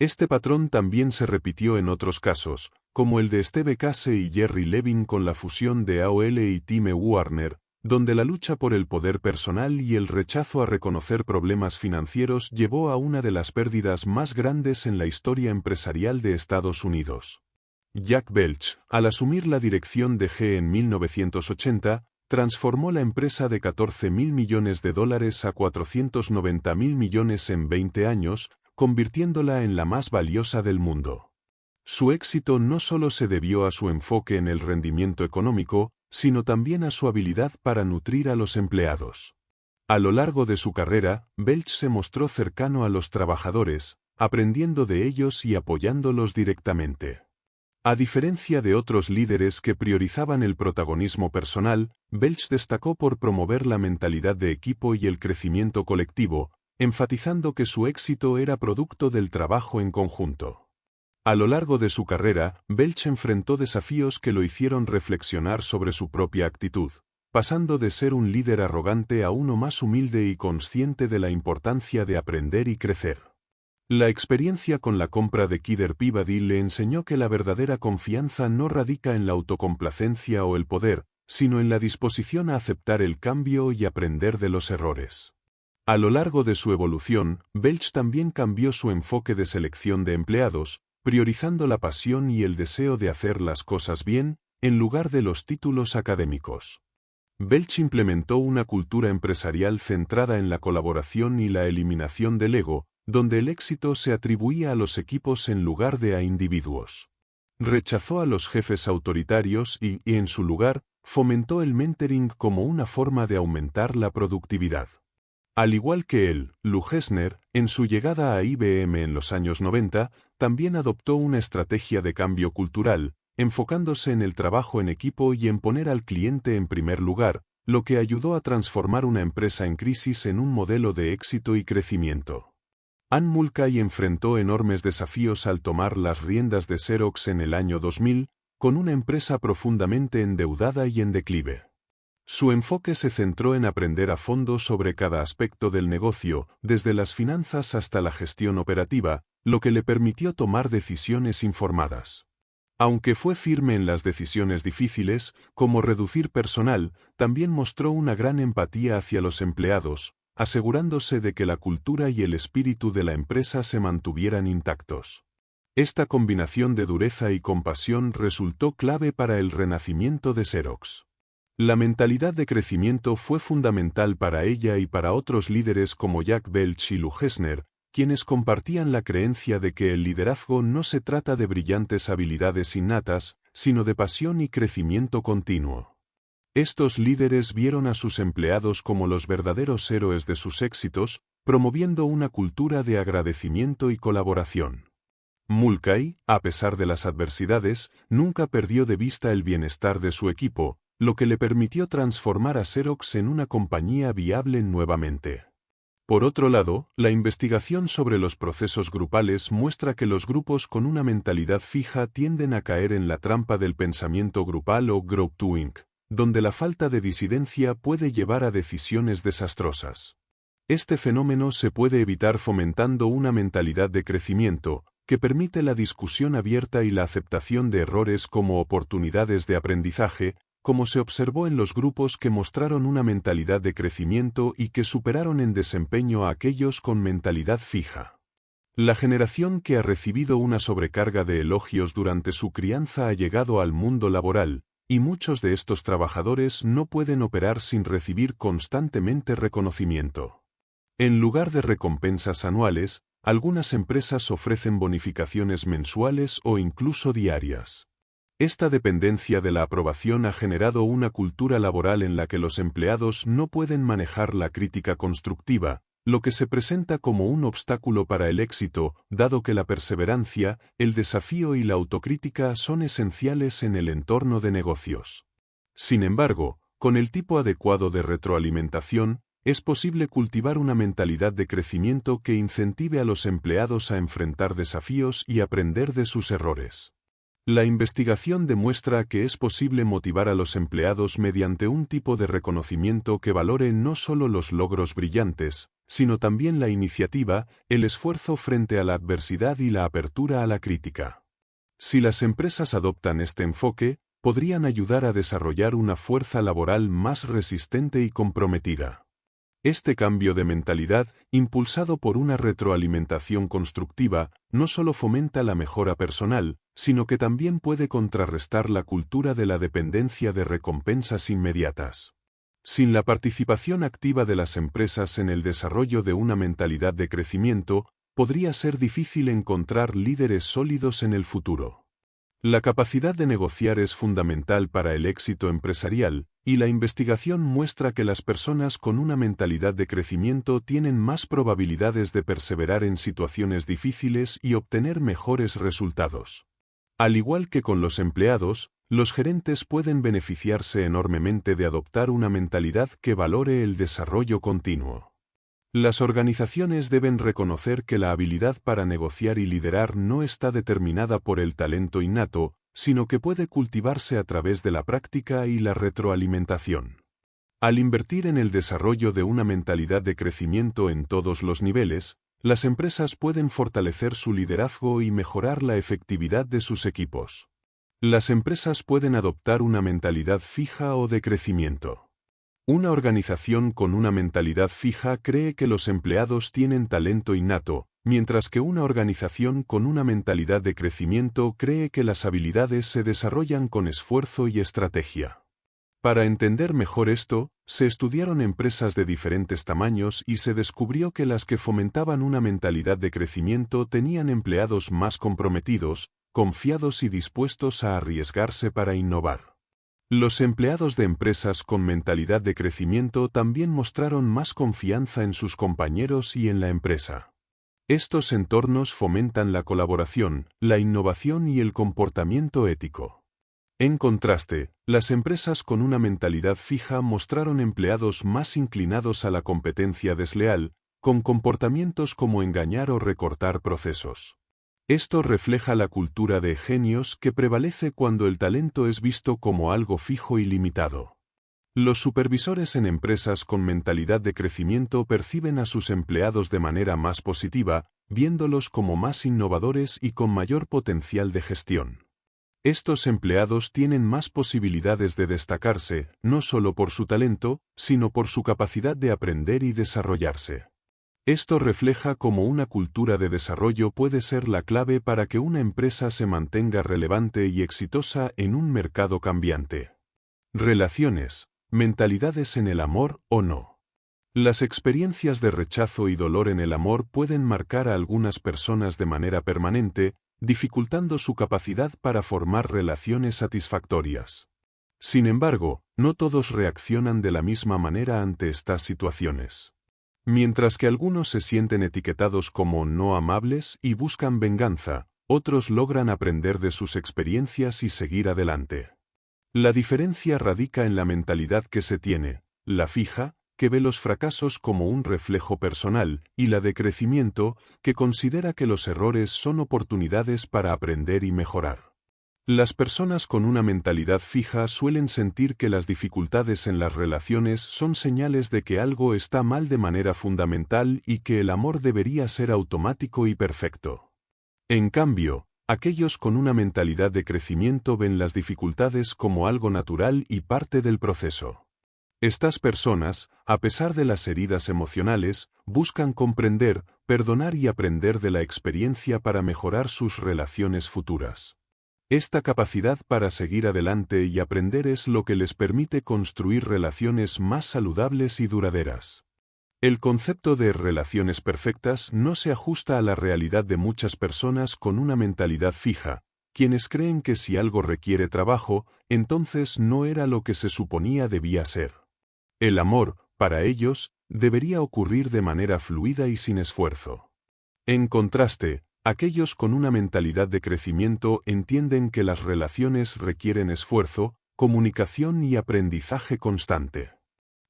Este patrón también se repitió en otros casos, como el de Steve Case y Jerry Levin con la fusión de AOL y Time Warner, donde la lucha por el poder personal y el rechazo a reconocer problemas financieros llevó a una de las pérdidas más grandes en la historia empresarial de Estados Unidos. Jack Welch, al asumir la dirección de GE en 1980, transformó la empresa de $14.000 millones a $490.000 millones en 20 años, convirtiéndola en la más valiosa del mundo. Su éxito no solo se debió a su enfoque en el rendimiento económico, sino también a su habilidad para nutrir a los empleados. A lo largo de su carrera, Welch se mostró cercano a los trabajadores, aprendiendo de ellos y apoyándolos directamente. A diferencia de otros líderes que priorizaban el protagonismo personal, Welch destacó por promover la mentalidad de equipo y el crecimiento colectivo, enfatizando que su éxito era producto del trabajo en conjunto. A lo largo de su carrera, Welch enfrentó desafíos que lo hicieron reflexionar sobre su propia actitud, pasando de ser un líder arrogante a uno más humilde y consciente de la importancia de aprender y crecer. La experiencia con la compra de Kidder Peabody le enseñó que la verdadera confianza no radica en la autocomplacencia o el poder, sino en la disposición a aceptar el cambio y aprender de los errores. A lo largo de su evolución, Welch también cambió su enfoque de selección de empleados, priorizando la pasión y el deseo de hacer las cosas bien, en lugar de los títulos académicos. Welch implementó una cultura empresarial centrada en la colaboración y la eliminación del ego, donde el éxito se atribuía a los equipos en lugar de a individuos. Rechazó a los jefes autoritarios y, en su lugar, fomentó el mentoring como una forma de aumentar la productividad. Al igual que él, Lou Gessner, en su llegada a IBM en los años 90, también adoptó una estrategia de cambio cultural, enfocándose en el trabajo en equipo y en poner al cliente en primer lugar, lo que ayudó a transformar una empresa en crisis en un modelo de éxito y crecimiento. Ann Mulcahy enfrentó enormes desafíos al tomar las riendas de Xerox en el año 2000, con una empresa profundamente endeudada y en declive. Su enfoque se centró en aprender a fondo sobre cada aspecto del negocio, desde las finanzas hasta la gestión operativa, lo que le permitió tomar decisiones informadas. Aunque fue firme en las decisiones difíciles, como reducir personal, también mostró una gran empatía hacia los empleados, asegurándose de que la cultura y el espíritu de la empresa se mantuvieran intactos. Esta combinación de dureza y compasión resultó clave para el renacimiento de Xerox. La mentalidad de crecimiento fue fundamental para ella y para otros líderes como Jack Welch y Lou Gessner, quienes compartían la creencia de que el liderazgo no se trata de brillantes habilidades innatas, sino de pasión y crecimiento continuo. Estos líderes vieron a sus empleados como los verdaderos héroes de sus éxitos, promoviendo una cultura de agradecimiento y colaboración. Mulcahy, a pesar de las adversidades, nunca perdió de vista el bienestar de su equipo, lo que le permitió transformar a Xerox en una compañía viable nuevamente. Por otro lado, la investigación sobre los procesos grupales muestra que los grupos con una mentalidad fija tienden a caer en la trampa del pensamiento grupal o groupthink, donde la falta de disidencia puede llevar a decisiones desastrosas. Este fenómeno se puede evitar fomentando una mentalidad de crecimiento, que permite la discusión abierta y la aceptación de errores como oportunidades de aprendizaje, como se observó en los grupos que mostraron una mentalidad de crecimiento y que superaron en desempeño a aquellos con mentalidad fija. La generación que ha recibido una sobrecarga de elogios durante su crianza ha llegado al mundo laboral, y muchos de estos trabajadores no pueden operar sin recibir constantemente reconocimiento. En lugar de recompensas anuales, algunas empresas ofrecen bonificaciones mensuales o incluso diarias. Esta dependencia de la aprobación ha generado una cultura laboral en la que los empleados no pueden manejar la crítica constructiva, lo que se presenta como un obstáculo para el éxito, dado que la perseverancia, el desafío y la autocrítica son esenciales en el entorno de negocios. Sin embargo, con el tipo adecuado de retroalimentación, es posible cultivar una mentalidad de crecimiento que incentive a los empleados a enfrentar desafíos y aprender de sus errores. La investigación demuestra que es posible motivar a los empleados mediante un tipo de reconocimiento que valore no solo los logros brillantes, sino también la iniciativa, el esfuerzo frente a la adversidad y la apertura a la crítica. Si las empresas adoptan este enfoque, podrían ayudar a desarrollar una fuerza laboral más resistente y comprometida. Este cambio de mentalidad, impulsado por una retroalimentación constructiva, no solo fomenta la mejora personal, sino que también puede contrarrestar la cultura de la dependencia de recompensas inmediatas. Sin la participación activa de las empresas en el desarrollo de una mentalidad de crecimiento, podría ser difícil encontrar líderes sólidos en el futuro. La capacidad de negociar es fundamental para el éxito empresarial, y la investigación muestra que las personas con una mentalidad de crecimiento tienen más probabilidades de perseverar en situaciones difíciles y obtener mejores resultados. Al igual que con los empleados, los gerentes pueden beneficiarse enormemente de adoptar una mentalidad que valore el desarrollo continuo. Las organizaciones deben reconocer que la habilidad para negociar y liderar no está determinada por el talento innato, sino que puede cultivarse a través de la práctica y la retroalimentación. Al invertir en el desarrollo de una mentalidad de crecimiento en todos los niveles, las empresas pueden fortalecer su liderazgo y mejorar la efectividad de sus equipos. Las empresas pueden adoptar una mentalidad fija o de crecimiento. Una organización con una mentalidad fija cree que los empleados tienen talento innato, mientras que una organización con una mentalidad de crecimiento cree que las habilidades se desarrollan con esfuerzo y estrategia. Para entender mejor esto, se estudiaron empresas de diferentes tamaños y se descubrió que las que fomentaban una mentalidad de crecimiento tenían empleados más comprometidos, confiados y dispuestos a arriesgarse para innovar. Los empleados de empresas con mentalidad de crecimiento también mostraron más confianza en sus compañeros y en la empresa. Estos entornos fomentan la colaboración, la innovación y el comportamiento ético. En contraste, las empresas con una mentalidad fija mostraron empleados más inclinados a la competencia desleal, con comportamientos como engañar o recortar procesos. Esto refleja la cultura de genios que prevalece cuando el talento es visto como algo fijo y limitado. Los supervisores en empresas con mentalidad de crecimiento perciben a sus empleados de manera más positiva, viéndolos como más innovadores y con mayor potencial de gestión. Estos empleados tienen más posibilidades de destacarse, no solo por su talento, sino por su capacidad de aprender y desarrollarse. Esto refleja cómo una cultura de desarrollo puede ser la clave para que una empresa se mantenga relevante y exitosa en un mercado cambiante. Relaciones, mentalidades en el amor o no. Las experiencias de rechazo y dolor en el amor pueden marcar a algunas personas de manera permanente, dificultando su capacidad para formar relaciones satisfactorias. Sin embargo, no todos reaccionan de la misma manera ante estas situaciones. Mientras que algunos se sienten etiquetados como no amables y buscan venganza, otros logran aprender de sus experiencias y seguir adelante. La diferencia radica en la mentalidad que se tiene, la fija, que ve los fracasos como un reflejo personal, y la de crecimiento, que considera que los errores son oportunidades para aprender y mejorar. Las personas con una mentalidad fija suelen sentir que las dificultades en las relaciones son señales de que algo está mal de manera fundamental y que el amor debería ser automático y perfecto. En cambio, aquellos con una mentalidad de crecimiento ven las dificultades como algo natural y parte del proceso. Estas personas, a pesar de las heridas emocionales, buscan comprender, perdonar y aprender de la experiencia para mejorar sus relaciones futuras. Esta capacidad para seguir adelante y aprender es lo que les permite construir relaciones más saludables y duraderas. El concepto de relaciones perfectas no se ajusta a la realidad de muchas personas con una mentalidad fija, quienes creen que si algo requiere trabajo, entonces no era lo que se suponía debía ser. El amor, para ellos, debería ocurrir de manera fluida y sin esfuerzo. En contraste, aquellos con una mentalidad de crecimiento entienden que las relaciones requieren esfuerzo, comunicación y aprendizaje constante.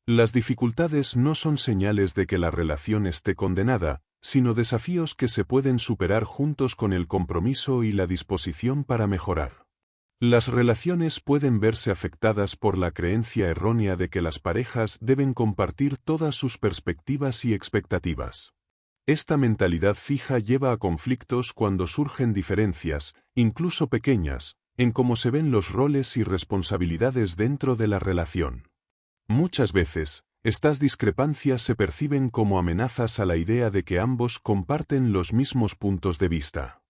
Las dificultades no son señales de que la relación esté condenada, sino desafíos que se pueden superar juntos con el compromiso y la disposición para mejorar. Las relaciones pueden verse afectadas por la creencia errónea de que las parejas deben compartir todas sus perspectivas y expectativas. Esta mentalidad fija lleva a conflictos cuando surgen diferencias, incluso pequeñas, en cómo se ven los roles y responsabilidades dentro de la relación. Muchas veces, estas discrepancias se perciben como amenazas a la idea de que ambos comparten los mismos puntos de vista.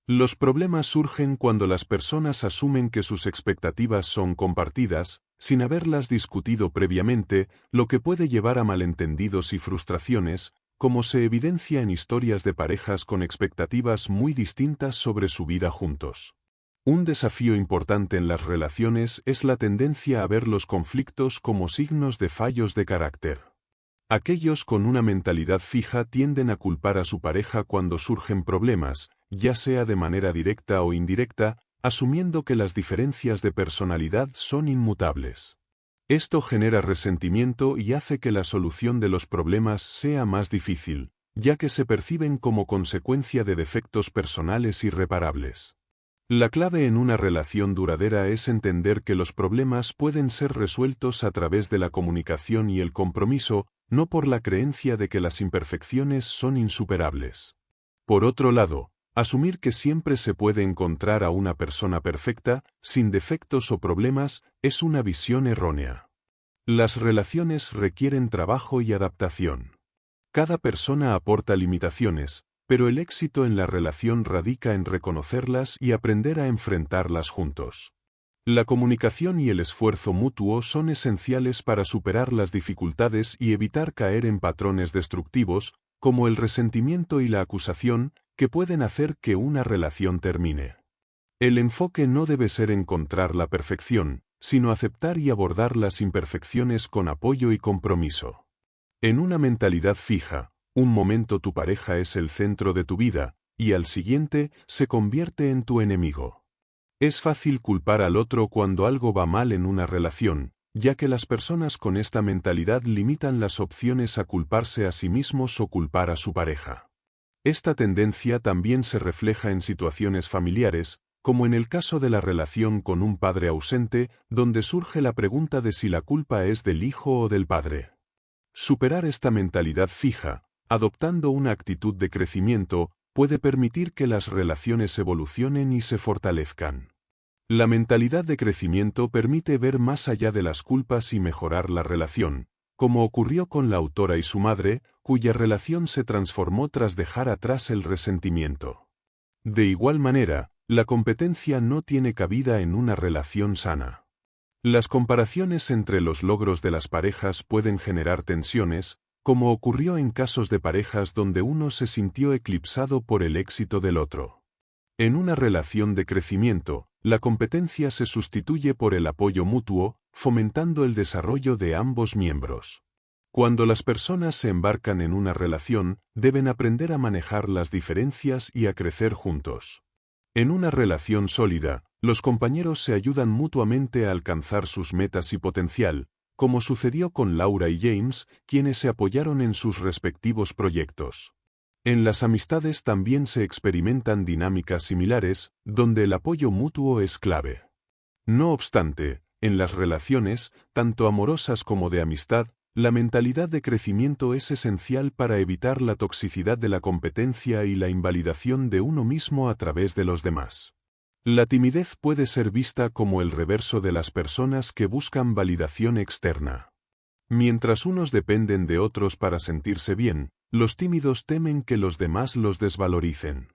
Los problemas surgen cuando las personas asumen que sus expectativas son compartidas, sin haberlas discutido previamente, lo que puede llevar a malentendidos y frustraciones, como se evidencia en historias de parejas con expectativas muy distintas sobre su vida juntos. Un desafío importante en las relaciones es la tendencia a ver los conflictos como signos de fallos de carácter. Aquellos con una mentalidad fija tienden a culpar a su pareja cuando surgen problemas, ya sea de manera directa o indirecta, asumiendo que las diferencias de personalidad son inmutables. Esto genera resentimiento y hace que la solución de los problemas sea más difícil, ya que se perciben como consecuencia de defectos personales irreparables. La clave en una relación duradera es entender que los problemas pueden ser resueltos a través de la comunicación y el compromiso, no por la creencia de que las imperfecciones son insuperables. Por otro lado, asumir que siempre se puede encontrar a una persona perfecta, sin defectos o problemas, es una visión errónea. Las relaciones requieren trabajo y adaptación. Cada persona aporta limitaciones, pero el éxito en la relación radica en reconocerlas y aprender a enfrentarlas juntos. La comunicación y el esfuerzo mutuo son esenciales para superar las dificultades y evitar caer en patrones destructivos, como el resentimiento y la acusación, que pueden hacer que una relación termine. El enfoque no debe ser encontrar la perfección, sino aceptar y abordar las imperfecciones con apoyo y compromiso. En una mentalidad fija, un momento tu pareja es el centro de tu vida, y al siguiente se convierte en tu enemigo. Es fácil culpar al otro cuando algo va mal en una relación, ya que las personas con esta mentalidad limitan las opciones a culparse a sí mismos o culpar a su pareja. Esta tendencia también se refleja en situaciones familiares, como en el caso de la relación con un padre ausente, donde surge la pregunta de si la culpa es del hijo o del padre. Superar esta mentalidad fija, adoptando una actitud de crecimiento, puede permitir que las relaciones evolucionen y se fortalezcan. La mentalidad de crecimiento permite ver más allá de las culpas y mejorar la relación, como ocurrió con la autora y su madre, cuya relación se transformó tras dejar atrás el resentimiento. De igual manera, la competencia no tiene cabida en una relación sana. Las comparaciones entre los logros de las parejas pueden generar tensiones, como ocurrió en casos de parejas donde uno se sintió eclipsado por el éxito del otro. En una relación de crecimiento, la competencia se sustituye por el apoyo mutuo, fomentando el desarrollo de ambos miembros. Cuando las personas se embarcan en una relación, deben aprender a manejar las diferencias y a crecer juntos. En una relación sólida, los compañeros se ayudan mutuamente a alcanzar sus metas y potencial, como sucedió con Laura y James, quienes se apoyaron en sus respectivos proyectos. En las amistades también se experimentan dinámicas similares, donde el apoyo mutuo es clave. No obstante, en las relaciones, tanto amorosas como de amistad, la mentalidad de crecimiento es esencial para evitar la toxicidad de la competencia y la invalidación de uno mismo a través de los demás. La timidez puede ser vista como el reverso de las personas que buscan validación externa. Mientras unos dependen de otros para sentirse bien, los tímidos temen que los demás los desvaloricen.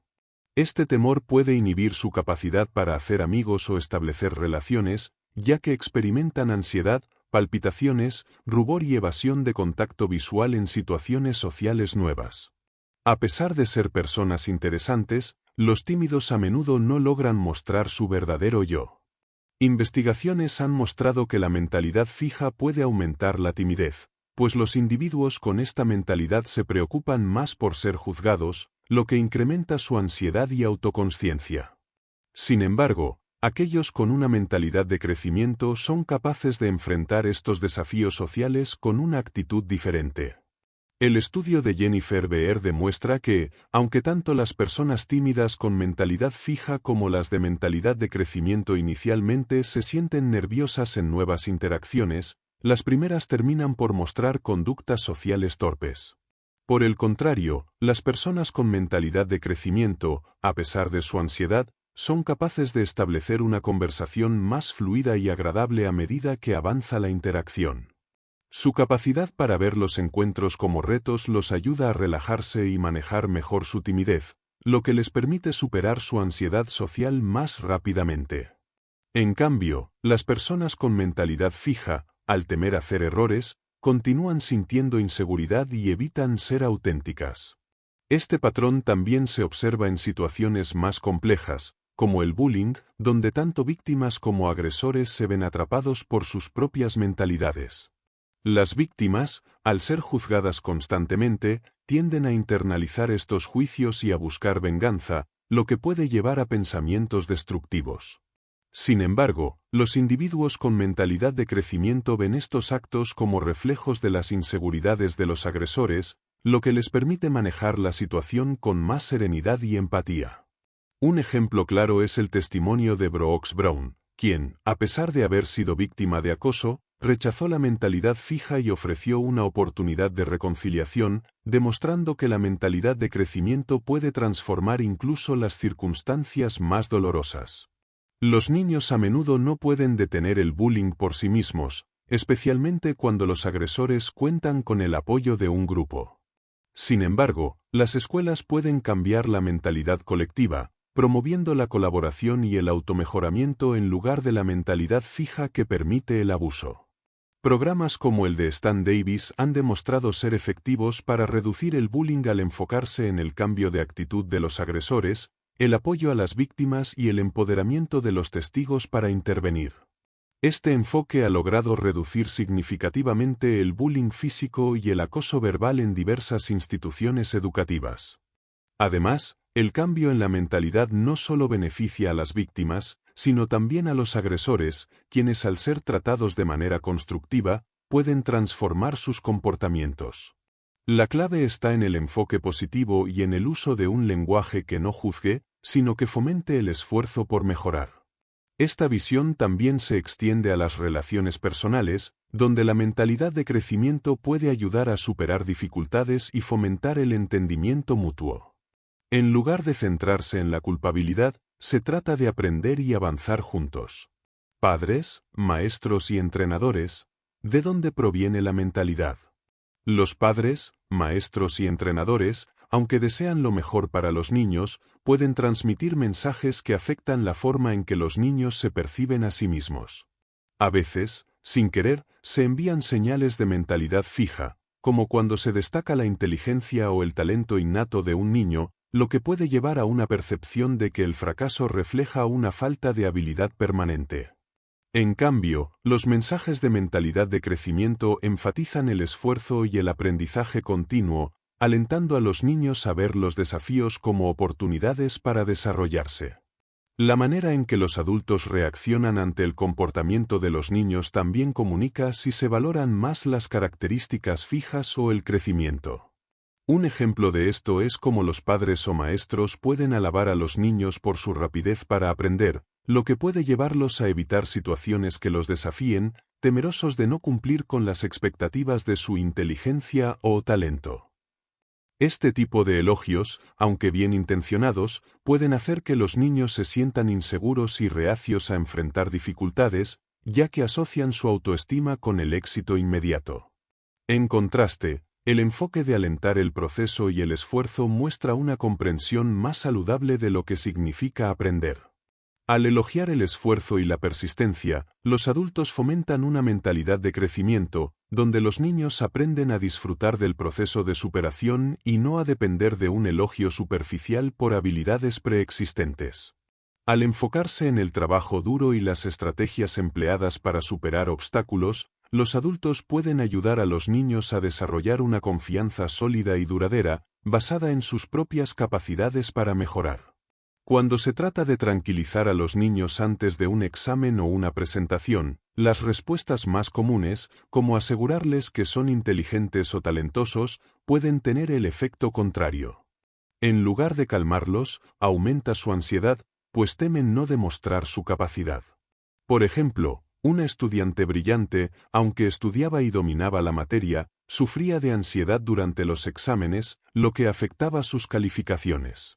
Este temor puede inhibir su capacidad para hacer amigos o establecer relaciones, ya que experimentan ansiedad, palpitaciones, rubor y evasión de contacto visual en situaciones sociales nuevas. A pesar de ser personas interesantes, los tímidos a menudo no logran mostrar su verdadero yo. Investigaciones han mostrado que la mentalidad fija puede aumentar la timidez, pues los individuos con esta mentalidad se preocupan más por ser juzgados, lo que incrementa su ansiedad y autoconsciencia. Sin embargo, aquellos con una mentalidad de crecimiento son capaces de enfrentar estos desafíos sociales con una actitud diferente. El estudio de Jennifer Beer demuestra que, aunque tanto las personas tímidas con mentalidad fija como las de mentalidad de crecimiento inicialmente se sienten nerviosas en nuevas interacciones, las primeras terminan por mostrar conductas sociales torpes. Por el contrario, las personas con mentalidad de crecimiento, a pesar de su ansiedad, son capaces de establecer una conversación más fluida y agradable a medida que avanza la interacción. Su capacidad para ver los encuentros como retos los ayuda a relajarse y manejar mejor su timidez, lo que les permite superar su ansiedad social más rápidamente. En cambio, las personas con mentalidad fija, al temer hacer errores, continúan sintiendo inseguridad y evitan ser auténticas. Este patrón también se observa en situaciones más complejas, como el bullying, donde tanto víctimas como agresores se ven atrapados por sus propias mentalidades. Las víctimas, al ser juzgadas constantemente, tienden a internalizar estos juicios y a buscar venganza, lo que puede llevar a pensamientos destructivos. Sin embargo, los individuos con mentalidad de crecimiento ven estos actos como reflejos de las inseguridades de los agresores, lo que les permite manejar la situación con más serenidad y empatía. Un ejemplo claro es el testimonio de Brooks Brown, quien, a pesar de haber sido víctima de acoso, rechazó la mentalidad fija y ofreció una oportunidad de reconciliación, demostrando que la mentalidad de crecimiento puede transformar incluso las circunstancias más dolorosas. Los niños a menudo no pueden detener el bullying por sí mismos, especialmente cuando los agresores cuentan con el apoyo de un grupo. Sin embargo, las escuelas pueden cambiar la mentalidad colectiva, promoviendo la colaboración y el automejoramiento en lugar de la mentalidad fija que permite el abuso. Programas como el de Stan Davis han demostrado ser efectivos para reducir el bullying al enfocarse en el cambio de actitud de los agresores, el apoyo a las víctimas y el empoderamiento de los testigos para intervenir. Este enfoque ha logrado reducir significativamente el bullying físico y el acoso verbal en diversas instituciones educativas. Además, el cambio en la mentalidad no solo beneficia a las víctimas, sino también a los agresores, quienes al ser tratados de manera constructiva, pueden transformar sus comportamientos. La clave está en el enfoque positivo y en el uso de un lenguaje que no juzgue, sino que fomente el esfuerzo por mejorar. Esta visión también se extiende a las relaciones personales, donde la mentalidad de crecimiento puede ayudar a superar dificultades y fomentar el entendimiento mutuo. En lugar de centrarse en la culpabilidad, se trata de aprender y avanzar juntos. Padres, maestros y entrenadores, ¿de dónde proviene la mentalidad? Los padres, maestros y entrenadores, aunque desean lo mejor para los niños, pueden transmitir mensajes que afectan la forma en que los niños se perciben a sí mismos. A veces, sin querer, se envían señales de mentalidad fija, como cuando se destaca la inteligencia o el talento innato de un niño, lo que puede llevar a una percepción de que el fracaso refleja una falta de habilidad permanente. En cambio, los mensajes de mentalidad de crecimiento enfatizan el esfuerzo y el aprendizaje continuo, alentando a los niños a ver los desafíos como oportunidades para desarrollarse. La manera en que los adultos reaccionan ante el comportamiento de los niños también comunica si se valoran más las características fijas o el crecimiento. Un ejemplo de esto es cómo los padres o maestros pueden alabar a los niños por su rapidez para aprender, lo que puede llevarlos a evitar situaciones que los desafíen, temerosos de no cumplir con las expectativas de su inteligencia o talento. Este tipo de elogios, aunque bien intencionados, pueden hacer que los niños se sientan inseguros y reacios a enfrentar dificultades, ya que asocian su autoestima con el éxito inmediato. En contraste, el enfoque de alentar el proceso y el esfuerzo muestra una comprensión más saludable de lo que significa aprender. Al elogiar el esfuerzo y la persistencia, los adultos fomentan una mentalidad de crecimiento, donde los niños aprenden a disfrutar del proceso de superación y no a depender de un elogio superficial por habilidades preexistentes. Al enfocarse en el trabajo duro y las estrategias empleadas para superar obstáculos, los adultos pueden ayudar a los niños a desarrollar una confianza sólida y duradera, basada en sus propias capacidades para mejorar. Cuando se trata de tranquilizar a los niños antes de un examen o una presentación, las respuestas más comunes, como asegurarles que son inteligentes o talentosos, pueden tener el efecto contrario. En lugar de calmarlos, aumenta su ansiedad, pues temen no demostrar su capacidad. Por ejemplo, una estudiante brillante, aunque estudiaba y dominaba la materia, sufría de ansiedad durante los exámenes, lo que afectaba sus calificaciones.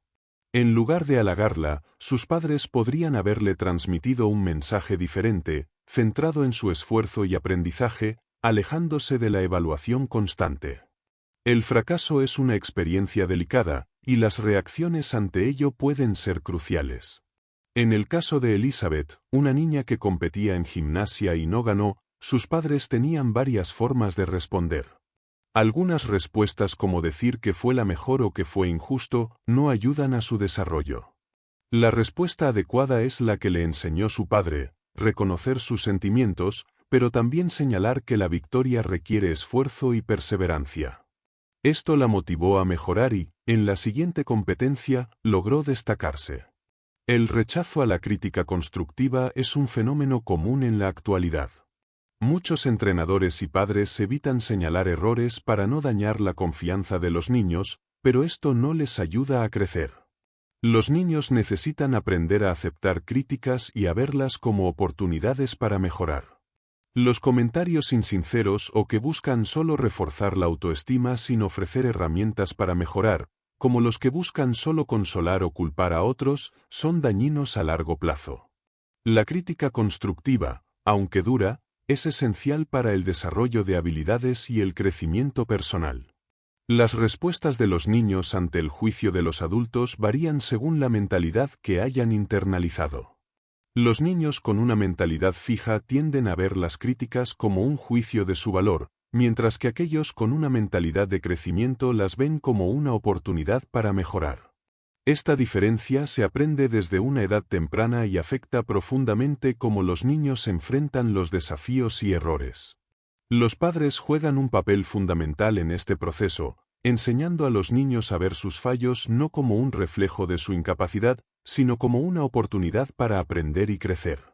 En lugar de halagarla, sus padres podrían haberle transmitido un mensaje diferente, centrado en su esfuerzo y aprendizaje, alejándose de la evaluación constante. El fracaso es una experiencia delicada, y las reacciones ante ello pueden ser cruciales. En el caso de Elizabeth, una niña que competía en gimnasia y no ganó, sus padres tenían varias formas de responder. Algunas respuestas como decir que fue la mejor o que fue injusto, no ayudan a su desarrollo. La respuesta adecuada es la que le enseñó su padre, reconocer sus sentimientos, pero también señalar que la victoria requiere esfuerzo y perseverancia. Esto la motivó a mejorar y, en la siguiente competencia, logró destacarse. El rechazo a la crítica constructiva es un fenómeno común en la actualidad. Muchos entrenadores y padres evitan señalar errores para no dañar la confianza de los niños, pero esto no les ayuda a crecer. Los niños necesitan aprender a aceptar críticas y a verlas como oportunidades para mejorar. Los comentarios insinceros o que buscan solo reforzar la autoestima sin ofrecer herramientas para mejorar, como los que buscan solo consolar o culpar a otros, son dañinos a largo plazo. La crítica constructiva, aunque dura, es esencial para el desarrollo de habilidades y el crecimiento personal. Las respuestas de los niños ante el juicio de los adultos varían según la mentalidad que hayan internalizado. Los niños con una mentalidad fija tienden a ver las críticas como un juicio de su valor, mientras que aquellos con una mentalidad de crecimiento las ven como una oportunidad para mejorar. Esta diferencia se aprende desde una edad temprana y afecta profundamente cómo los niños enfrentan los desafíos y errores. Los padres juegan un papel fundamental en este proceso, enseñando a los niños a ver sus fallos no como un reflejo de su incapacidad, sino como una oportunidad para aprender y crecer.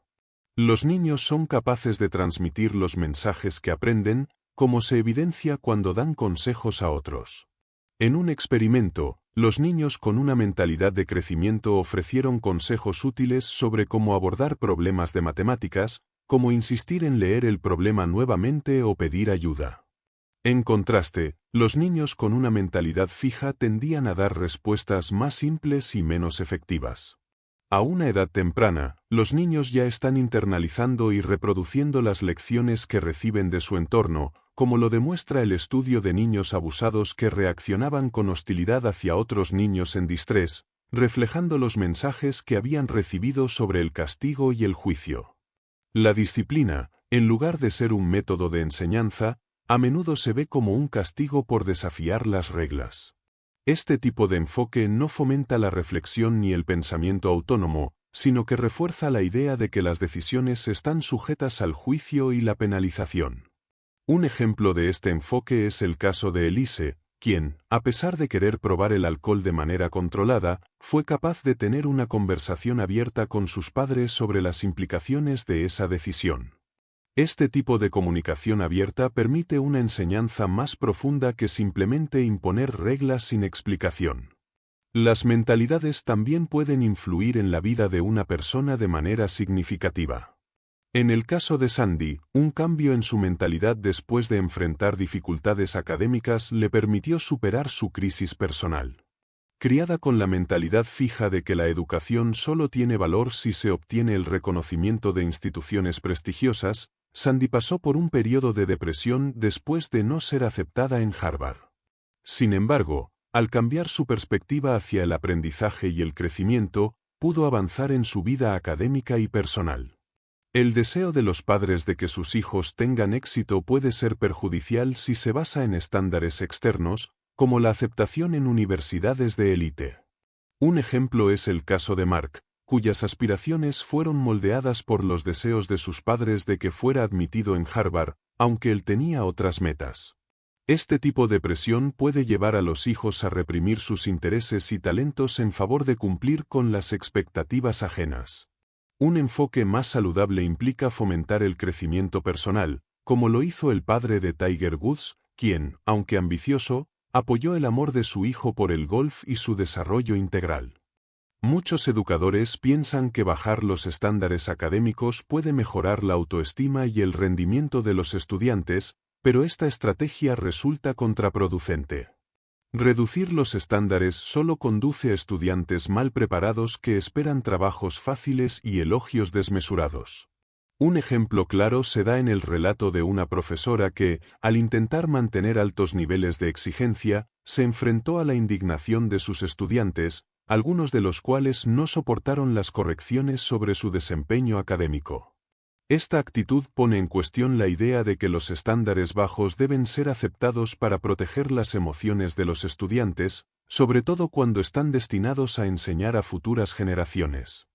Los niños son capaces de transmitir los mensajes que aprenden, como se evidencia cuando dan consejos a otros. En un experimento, los niños con una mentalidad de crecimiento ofrecieron consejos útiles sobre cómo abordar problemas de matemáticas, como insistir en leer el problema nuevamente o pedir ayuda. En contraste, los niños con una mentalidad fija tendían a dar respuestas más simples y menos efectivas. A una edad temprana, los niños ya están internalizando y reproduciendo las lecciones que reciben de su entorno, como lo demuestra el estudio de niños abusados que reaccionaban con hostilidad hacia otros niños en distrés, reflejando los mensajes que habían recibido sobre el castigo y el juicio. La disciplina, en lugar de ser un método de enseñanza, a menudo se ve como un castigo por desafiar las reglas. Este tipo de enfoque no fomenta la reflexión ni el pensamiento autónomo, sino que refuerza la idea de que las decisiones están sujetas al juicio y la penalización. Un ejemplo de este enfoque es el caso de Elise, quien, a pesar de querer probar el alcohol de manera controlada, fue capaz de tener una conversación abierta con sus padres sobre las implicaciones de esa decisión. Este tipo de comunicación abierta permite una enseñanza más profunda que simplemente imponer reglas sin explicación. Las mentalidades también pueden influir en la vida de una persona de manera significativa. En el caso de Sandy, un cambio en su mentalidad después de enfrentar dificultades académicas le permitió superar su crisis personal. Criada con la mentalidad fija de que la educación solo tiene valor si se obtiene el reconocimiento de instituciones prestigiosas, Sandy pasó por un periodo de depresión después de no ser aceptada en Harvard. Sin embargo, al cambiar su perspectiva hacia el aprendizaje y el crecimiento, pudo avanzar en su vida académica y personal. El deseo de los padres de que sus hijos tengan éxito puede ser perjudicial si se basa en estándares externos, como la aceptación en universidades de élite. Un ejemplo es el caso de Mark, cuyas aspiraciones fueron moldeadas por los deseos de sus padres de que fuera admitido en Harvard, aunque él tenía otras metas. Este tipo de presión puede llevar a los hijos a reprimir sus intereses y talentos en favor de cumplir con las expectativas ajenas. Un enfoque más saludable implica fomentar el crecimiento personal, como lo hizo el padre de Tiger Woods, quien, aunque ambicioso, apoyó el amor de su hijo por el golf y su desarrollo integral. Muchos educadores piensan que bajar los estándares académicos puede mejorar la autoestima y el rendimiento de los estudiantes, pero esta estrategia resulta contraproducente. Reducir los estándares solo conduce a estudiantes mal preparados que esperan trabajos fáciles y elogios desmesurados. Un ejemplo claro se da en el relato de una profesora que, al intentar mantener altos niveles de exigencia, se enfrentó a la indignación de sus estudiantes, algunos de los cuales no soportaron las correcciones sobre su desempeño académico. Esta actitud pone en cuestión la idea de que los estándares bajos deben ser aceptados para proteger las emociones de los estudiantes, sobre todo cuando están destinados a enseñar a futuras generaciones.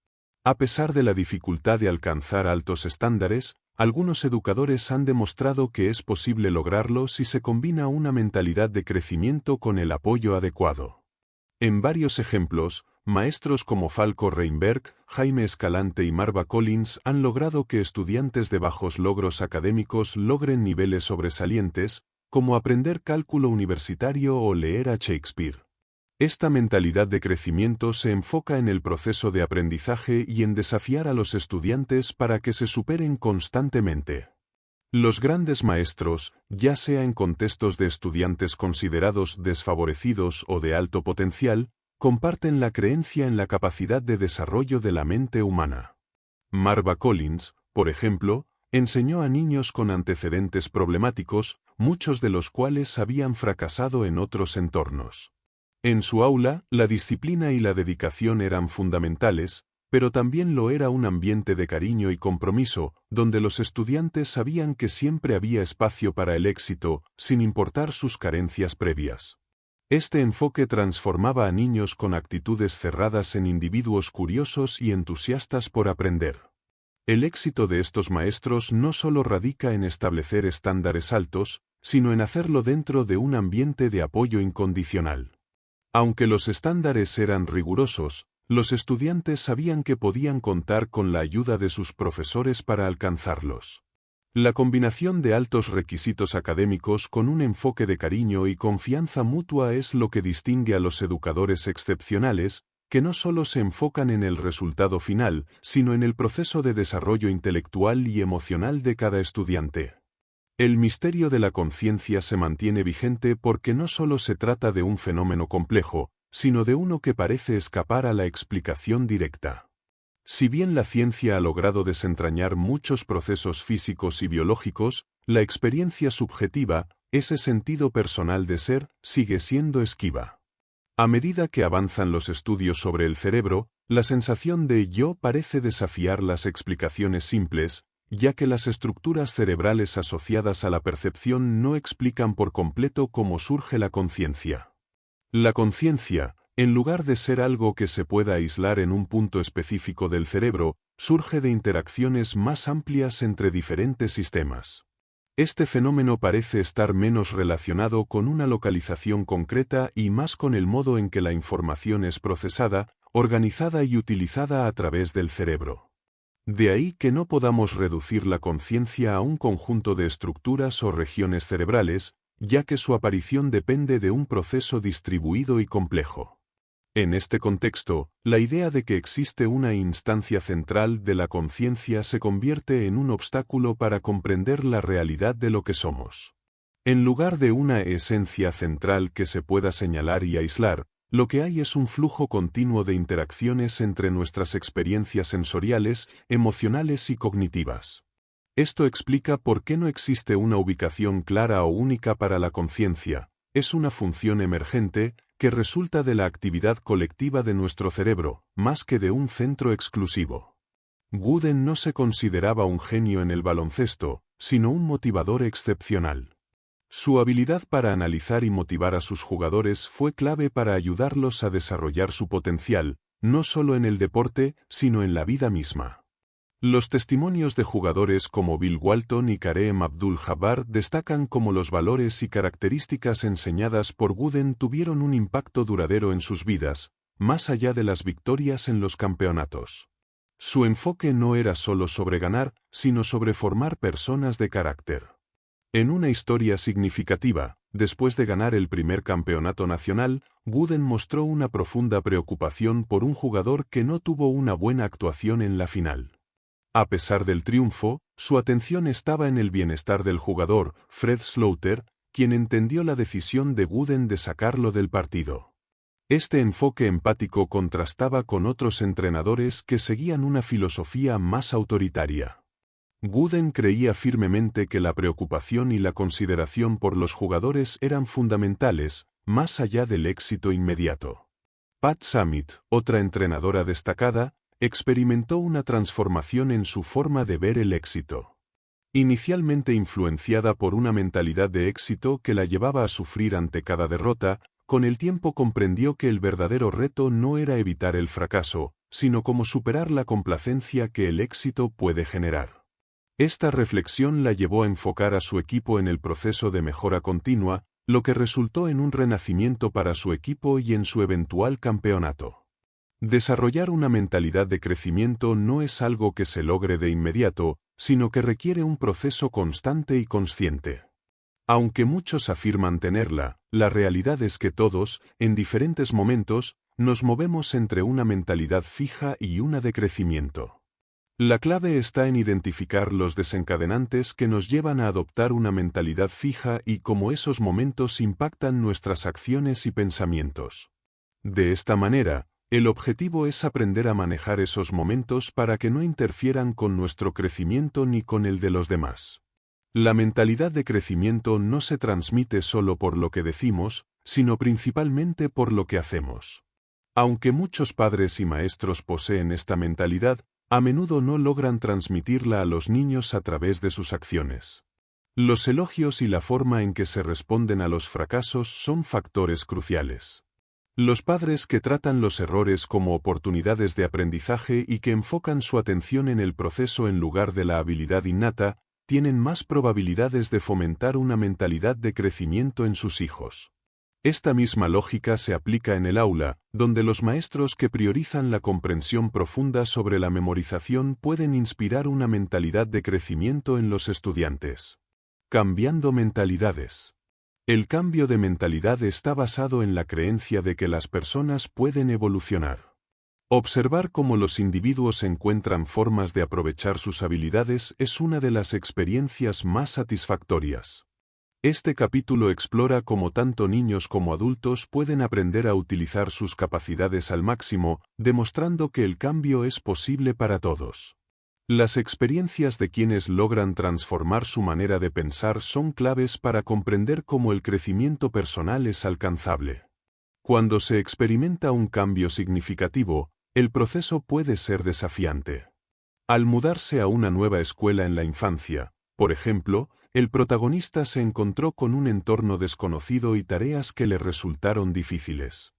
A pesar de la dificultad de alcanzar altos estándares, algunos educadores han demostrado que es posible lograrlo si se combina una mentalidad de crecimiento con el apoyo adecuado. En varios ejemplos, maestros como Falco Reinberg, Jaime Escalante y Marva Collins han logrado que estudiantes de bajos logros académicos logren niveles sobresalientes, como aprender cálculo universitario o leer a Shakespeare. Esta mentalidad de crecimiento se enfoca en el proceso de aprendizaje y en desafiar a los estudiantes para que se superen constantemente. Los grandes maestros, ya sea en contextos de estudiantes considerados desfavorecidos o de alto potencial, comparten la creencia en la capacidad de desarrollo de la mente humana. Marva Collins, por ejemplo, enseñó a niños con antecedentes problemáticos, muchos de los cuales habían fracasado en otros entornos. En su aula, la disciplina y la dedicación eran fundamentales, pero también lo era un ambiente de cariño y compromiso, donde los estudiantes sabían que siempre había espacio para el éxito, sin importar sus carencias previas. Este enfoque transformaba a niños con actitudes cerradas en individuos curiosos y entusiastas por aprender. El éxito de estos maestros no solo radica en establecer estándares altos, sino en hacerlo dentro de un ambiente de apoyo incondicional. Aunque los estándares eran rigurosos, los estudiantes sabían que podían contar con la ayuda de sus profesores para alcanzarlos. La combinación de altos requisitos académicos con un enfoque de cariño y confianza mutua es lo que distingue a los educadores excepcionales, que no solo se enfocan en el resultado final, sino en el proceso de desarrollo intelectual y emocional de cada estudiante. El misterio de la conciencia se mantiene vigente porque no solo se trata de un fenómeno complejo, sino de uno que parece escapar a la explicación directa. Si bien la ciencia ha logrado desentrañar muchos procesos físicos y biológicos, la experiencia subjetiva, ese sentido personal de ser, sigue siendo esquiva. A medida que avanzan los estudios sobre el cerebro, la sensación de yo parece desafiar las explicaciones simples, ya que las estructuras cerebrales asociadas a la percepción no explican por completo cómo surge la conciencia. La conciencia, en lugar de ser algo que se pueda aislar en un punto específico del cerebro, surge de interacciones más amplias entre diferentes sistemas. Este fenómeno parece estar menos relacionado con una localización concreta y más con el modo en que la información es procesada, organizada y utilizada a través del cerebro. De ahí que no podamos reducir la conciencia a un conjunto de estructuras o regiones cerebrales, ya que su aparición depende de un proceso distribuido y complejo. En este contexto, la idea de que existe una instancia central de la conciencia se convierte en un obstáculo para comprender la realidad de lo que somos. En lugar de una esencia central que se pueda señalar y aislar, lo que hay es un flujo continuo de interacciones entre nuestras experiencias sensoriales, emocionales y cognitivas. Esto explica por qué no existe una ubicación clara o única para la conciencia. Es una función emergente, que resulta de la actividad colectiva de nuestro cerebro, más que de un centro exclusivo. Wooden no se consideraba un genio en el baloncesto, sino un motivador excepcional. Su habilidad para analizar y motivar a sus jugadores fue clave para ayudarlos a desarrollar su potencial, no solo en el deporte, sino en la vida misma. Los testimonios de jugadores como Bill Walton y Kareem Abdul-Jabbar destacan cómo los valores y características enseñadas por Wooden tuvieron un impacto duradero en sus vidas, más allá de las victorias en los campeonatos. Su enfoque no era solo sobre ganar, sino sobre formar personas de carácter. En una historia significativa, después de ganar el primer campeonato nacional, Wooden mostró una profunda preocupación por un jugador que no tuvo una buena actuación en la final. A pesar del triunfo, su atención estaba en el bienestar del jugador, Fred Slaughter, quien entendió la decisión de Wooden de sacarlo del partido. Este enfoque empático contrastaba con otros entrenadores que seguían una filosofía más autoritaria. Wooden creía firmemente que la preocupación y la consideración por los jugadores eran fundamentales, más allá del éxito inmediato. Pat Summitt, otra entrenadora destacada, experimentó una transformación en su forma de ver el éxito. Inicialmente influenciada por una mentalidad de éxito que la llevaba a sufrir ante cada derrota, con el tiempo comprendió que el verdadero reto no era evitar el fracaso, sino cómo superar la complacencia que el éxito puede generar. Esta reflexión la llevó a enfocar a su equipo en el proceso de mejora continua, lo que resultó en un renacimiento para su equipo y en su eventual campeonato. Desarrollar una mentalidad de crecimiento no es algo que se logre de inmediato, sino que requiere un proceso constante y consciente. Aunque muchos afirman tenerla, la realidad es que todos, en diferentes momentos, nos movemos entre una mentalidad fija y una de crecimiento. La clave está en identificar los desencadenantes que nos llevan a adoptar una mentalidad fija y cómo esos momentos impactan nuestras acciones y pensamientos. De esta manera, el objetivo es aprender a manejar esos momentos para que no interfieran con nuestro crecimiento ni con el de los demás. La mentalidad de crecimiento no se transmite solo por lo que decimos, sino principalmente por lo que hacemos. Aunque muchos padres y maestros poseen esta mentalidad, a menudo no logran transmitirla a los niños a través de sus acciones. Los elogios y la forma en que se responden a los fracasos son factores cruciales. Los padres que tratan los errores como oportunidades de aprendizaje y que enfocan su atención en el proceso en lugar de la habilidad innata, tienen más probabilidades de fomentar una mentalidad de crecimiento en sus hijos. Esta misma lógica se aplica en el aula, donde los maestros que priorizan la comprensión profunda sobre la memorización pueden inspirar una mentalidad de crecimiento en los estudiantes. Cambiando mentalidades. El cambio de mentalidad está basado en la creencia de que las personas pueden evolucionar. Observar cómo los individuos encuentran formas de aprovechar sus habilidades es una de las experiencias más satisfactorias. Este capítulo explora cómo tanto niños como adultos pueden aprender a utilizar sus capacidades al máximo, demostrando que el cambio es posible para todos. Las experiencias de quienes logran transformar su manera de pensar son claves para comprender cómo el crecimiento personal es alcanzable. Cuando se experimenta un cambio significativo, el proceso puede ser desafiante. Al mudarse a una nueva escuela en la infancia, por ejemplo, el protagonista se encontró con un entorno desconocido y tareas que le resultaron difíciles.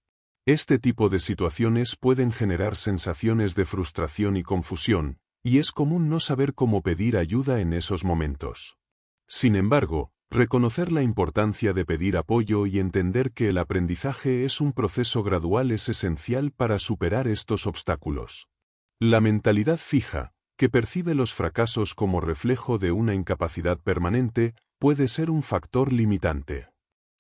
Este tipo de situaciones pueden generar sensaciones de frustración y confusión, y es común no saber cómo pedir ayuda en esos momentos. Sin embargo, reconocer la importancia de pedir apoyo y entender que el aprendizaje es un proceso gradual es esencial para superar estos obstáculos. La mentalidad fija, que percibe los fracasos como reflejo de una incapacidad permanente, puede ser un factor limitante.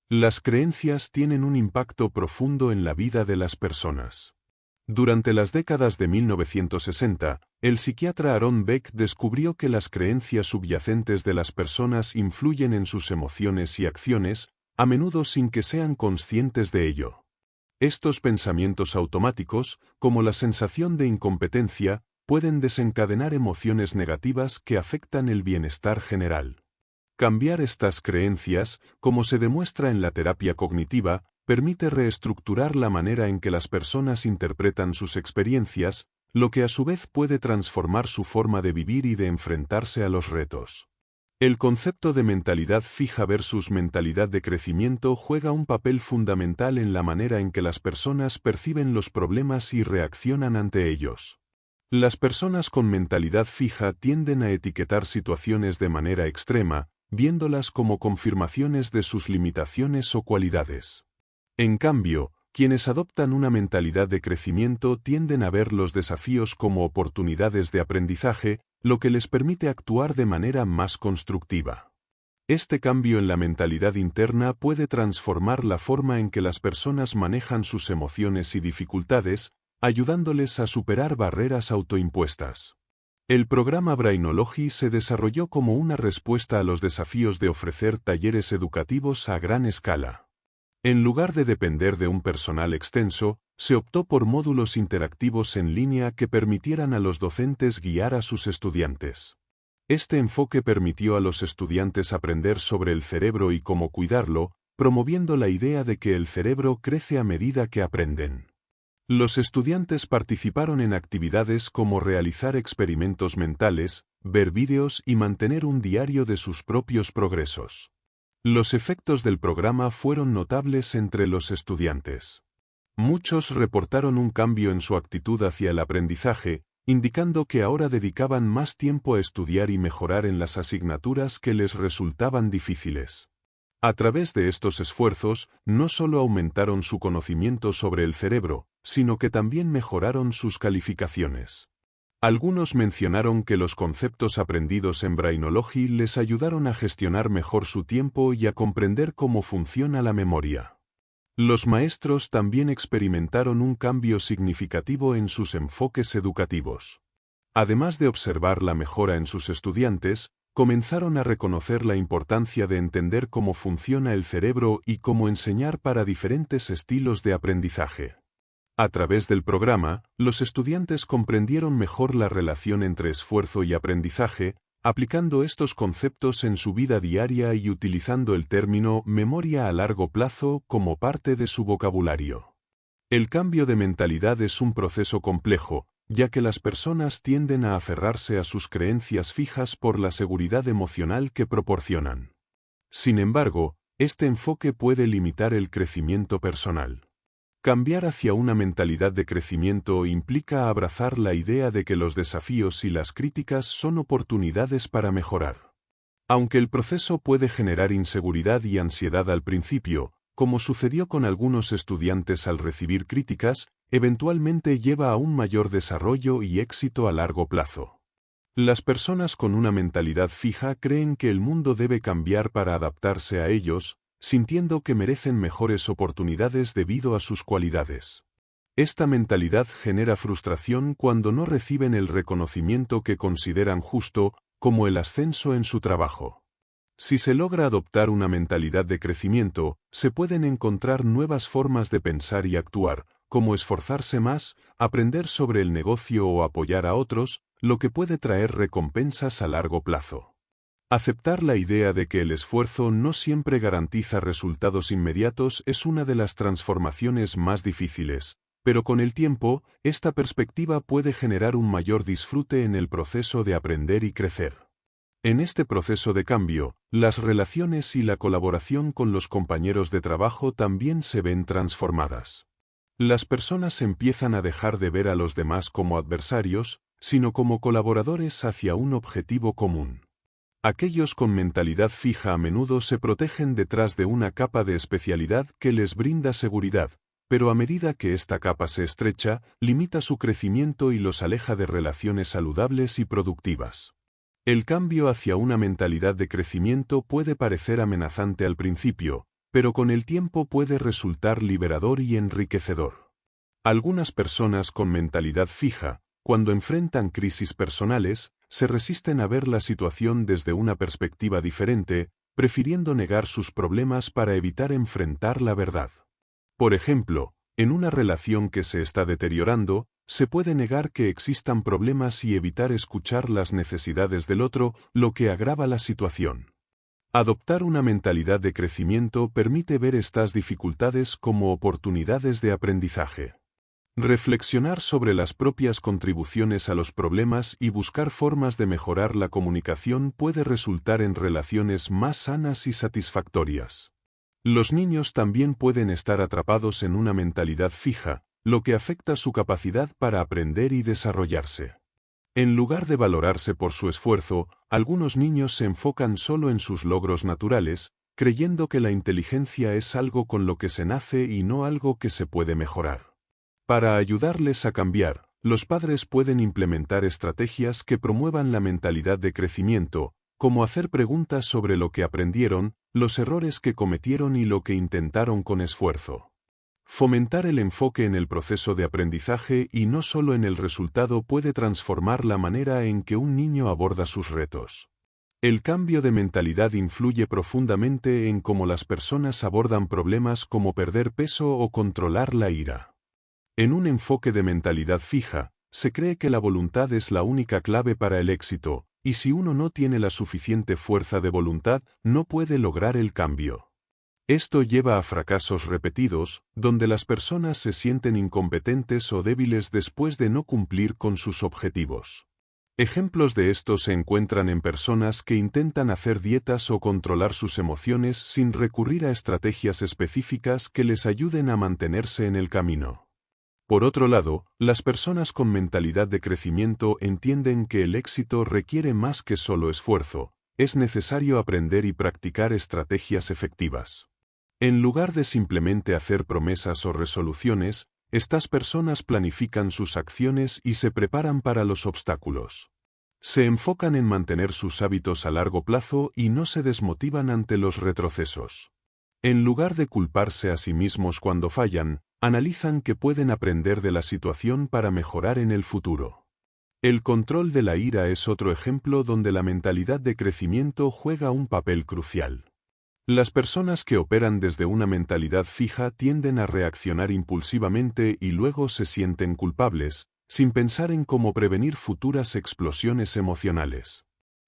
Las creencias tienen un impacto profundo en la vida de las personas. Durante las décadas de 1960, el psiquiatra Aaron Beck descubrió que las creencias subyacentes de las personas influyen en sus emociones y acciones, a menudo sin que sean conscientes de ello. Estos pensamientos automáticos, como la sensación de incompetencia, pueden desencadenar emociones negativas que afectan el bienestar general. Cambiar estas creencias, como se demuestra en la terapia cognitiva, permite reestructurar la manera en que las personas interpretan sus experiencias, lo que a su vez puede transformar su forma de vivir y de enfrentarse a los retos. El concepto de mentalidad fija versus mentalidad de crecimiento juega un papel fundamental en la manera en que las personas perciben los problemas y reaccionan ante ellos. Las personas con mentalidad fija tienden a etiquetar situaciones de manera extrema, viéndolas como confirmaciones de sus limitaciones o cualidades. En cambio, quienes adoptan una mentalidad de crecimiento tienden a ver los desafíos como oportunidades de aprendizaje, lo que les permite actuar de manera más constructiva. Este cambio en la mentalidad interna puede transformar la forma en que las personas manejan sus emociones y dificultades, ayudándoles a superar barreras autoimpuestas. El programa Brainology se desarrolló como una respuesta a los desafíos de ofrecer talleres educativos a gran escala. En lugar de depender de un personal extenso, se optó por módulos interactivos en línea que permitieran a los docentes guiar a sus estudiantes. Este enfoque permitió a los estudiantes aprender sobre el cerebro y cómo cuidarlo, promoviendo la idea de que el cerebro crece a medida que aprenden. Los estudiantes participaron en actividades como realizar experimentos mentales, ver vídeos y mantener un diario de sus propios progresos. Los efectos del programa fueron notables entre los estudiantes. Muchos reportaron un cambio en su actitud hacia el aprendizaje, indicando que ahora dedicaban más tiempo a estudiar y mejorar en las asignaturas que les resultaban difíciles. A través de estos esfuerzos, no solo aumentaron su conocimiento sobre el cerebro, sino que también mejoraron sus calificaciones. Algunos mencionaron que los conceptos aprendidos en Brainology les ayudaron a gestionar mejor su tiempo y a comprender cómo funciona la memoria. Los maestros también experimentaron un cambio significativo en sus enfoques educativos. Además de observar la mejora en sus estudiantes, comenzaron a reconocer la importancia de entender cómo funciona el cerebro y cómo enseñar para diferentes estilos de aprendizaje. A través del programa, los estudiantes comprendieron mejor la relación entre esfuerzo y aprendizaje, aplicando estos conceptos en su vida diaria y utilizando el término memoria a largo plazo como parte de su vocabulario. El cambio de mentalidad es un proceso complejo, ya que las personas tienden a aferrarse a sus creencias fijas por la seguridad emocional que proporcionan. Sin embargo, este enfoque puede limitar el crecimiento personal. Cambiar hacia una mentalidad de crecimiento implica abrazar la idea de que los desafíos y las críticas son oportunidades para mejorar. Aunque el proceso puede generar inseguridad y ansiedad al principio, como sucedió con algunos estudiantes al recibir críticas, eventualmente lleva a un mayor desarrollo y éxito a largo plazo. Las personas con una mentalidad fija creen que el mundo debe cambiar para adaptarse a ellos, sintiendo que merecen mejores oportunidades debido a sus cualidades. Esta mentalidad genera frustración cuando no reciben el reconocimiento que consideran justo, como el ascenso en su trabajo. Si se logra adoptar una mentalidad de crecimiento, se pueden encontrar nuevas formas de pensar y actuar, como esforzarse más, aprender sobre el negocio o apoyar a otros, lo que puede traer recompensas a largo plazo. Aceptar la idea de que el esfuerzo no siempre garantiza resultados inmediatos es una de las transformaciones más difíciles, pero con el tiempo, esta perspectiva puede generar un mayor disfrute en el proceso de aprender y crecer. En este proceso de cambio, las relaciones y la colaboración con los compañeros de trabajo también se ven transformadas. Las personas empiezan a dejar de ver a los demás como adversarios, sino como colaboradores hacia un objetivo común. Aquellos con mentalidad fija a menudo se protegen detrás de una capa de especialidad que les brinda seguridad, pero a medida que esta capa se estrecha, limita su crecimiento y los aleja de relaciones saludables y productivas. El cambio hacia una mentalidad de crecimiento puede parecer amenazante al principio, pero con el tiempo puede resultar liberador y enriquecedor. Algunas personas con mentalidad fija, cuando enfrentan crisis personales, se resisten a ver la situación desde una perspectiva diferente, prefiriendo negar sus problemas para evitar enfrentar la verdad. Por ejemplo, en una relación que se está deteriorando, se puede negar que existan problemas y evitar escuchar las necesidades del otro, lo que agrava la situación. Adoptar una mentalidad de crecimiento permite ver estas dificultades como oportunidades de aprendizaje. Reflexionar sobre las propias contribuciones a los problemas y buscar formas de mejorar la comunicación puede resultar en relaciones más sanas y satisfactorias. Los niños también pueden estar atrapados en una mentalidad fija, lo que afecta su capacidad para aprender y desarrollarse. En lugar de valorarse por su esfuerzo, algunos niños se enfocan solo en sus logros naturales, creyendo que la inteligencia es algo con lo que se nace y no algo que se puede mejorar. Para ayudarles a cambiar, los padres pueden implementar estrategias que promuevan la mentalidad de crecimiento, como hacer preguntas sobre lo que aprendieron, los errores que cometieron y lo que intentaron con esfuerzo. Fomentar el enfoque en el proceso de aprendizaje y no solo en el resultado puede transformar la manera en que un niño aborda sus retos. El cambio de mentalidad influye profundamente en cómo las personas abordan problemas como perder peso o controlar la ira. En un enfoque de mentalidad fija, se cree que la voluntad es la única clave para el éxito, y si uno no tiene la suficiente fuerza de voluntad, no puede lograr el cambio. Esto lleva a fracasos repetidos, donde las personas se sienten incompetentes o débiles después de no cumplir con sus objetivos. Ejemplos de esto se encuentran en personas que intentan hacer dietas o controlar sus emociones sin recurrir a estrategias específicas que les ayuden a mantenerse en el camino. Por otro lado, las personas con mentalidad de crecimiento entienden que el éxito requiere más que solo esfuerzo, es necesario aprender y practicar estrategias efectivas. En lugar de simplemente hacer promesas o resoluciones, estas personas planifican sus acciones y se preparan para los obstáculos. Se enfocan en mantener sus hábitos a largo plazo y no se desmotivan ante los retrocesos. En lugar de culparse a sí mismos cuando fallan, analizan que pueden aprender de la situación para mejorar en el futuro. El control de la ira es otro ejemplo donde la mentalidad de crecimiento juega un papel crucial. Las personas que operan desde una mentalidad fija tienden a reaccionar impulsivamente y luego se sienten culpables, sin pensar en cómo prevenir futuras explosiones emocionales.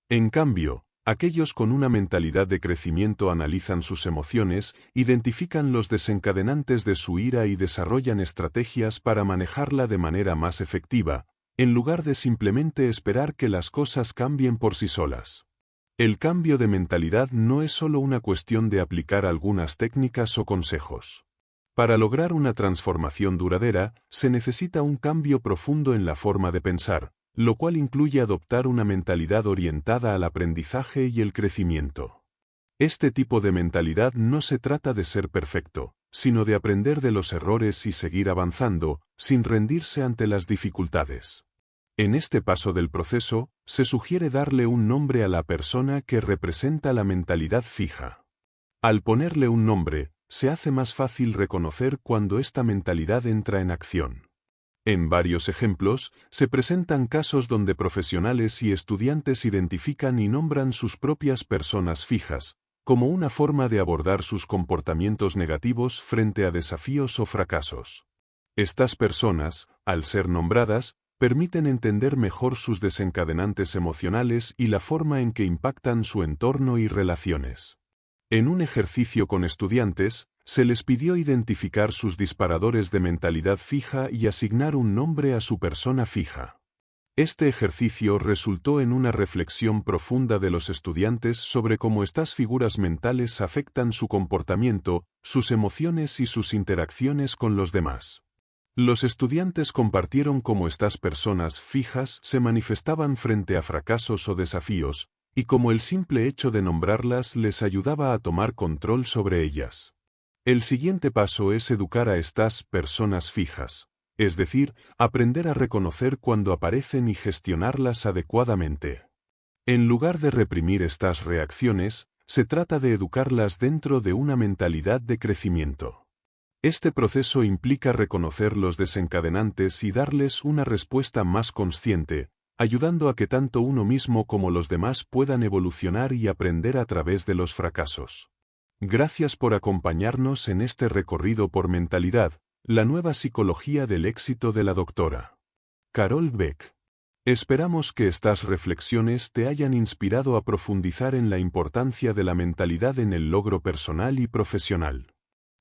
En cambio, aquellos con una mentalidad de crecimiento analizan sus emociones, identifican los desencadenantes de su ira y desarrollan estrategias para manejarla de manera más efectiva, en lugar de simplemente esperar que las cosas cambien por sí solas. El cambio de mentalidad no es solo una cuestión de aplicar algunas técnicas o consejos. Para lograr una transformación duradera, se necesita un cambio profundo en la forma de pensar, lo cual incluye adoptar una mentalidad orientada al aprendizaje y el crecimiento. Este tipo de mentalidad no se trata de ser perfecto, sino de aprender de los errores y seguir avanzando, sin rendirse ante las dificultades. En este paso del proceso, se sugiere darle un nombre a la persona que representa la mentalidad fija. Al ponerle un nombre, se hace más fácil reconocer cuando esta mentalidad entra en acción. En varios ejemplos, se presentan casos donde profesionales y estudiantes identifican y nombran sus propias personas fijas, como una forma de abordar sus comportamientos negativos frente a desafíos o fracasos. Estas personas, al ser nombradas, permiten entender mejor sus desencadenantes emocionales y la forma en que impactan su entorno y relaciones. En un ejercicio con estudiantes, se les pidió identificar sus disparadores de mentalidad fija y asignar un nombre a su persona fija. Este ejercicio resultó en una reflexión profunda de los estudiantes sobre cómo estas figuras mentales afectan su comportamiento, sus emociones y sus interacciones con los demás. Los estudiantes compartieron cómo estas personas fijas se manifestaban frente a fracasos o desafíos, y cómo el simple hecho de nombrarlas les ayudaba a tomar control sobre ellas. El siguiente paso es educar a estas personas fijas, es decir, aprender a reconocer cuando aparecen y gestionarlas adecuadamente. En lugar de reprimir estas reacciones, se trata de educarlas dentro de una mentalidad de crecimiento. Este proceso implica reconocer los desencadenantes y darles una respuesta más consciente, ayudando a que tanto uno mismo como los demás puedan evolucionar y aprender a través de los fracasos. Gracias por acompañarnos en este recorrido por mentalidad, la nueva psicología del éxito de la doctora Carol Dweck. Esperamos que estas reflexiones te hayan inspirado a profundizar en la importancia de la mentalidad en el logro personal y profesional.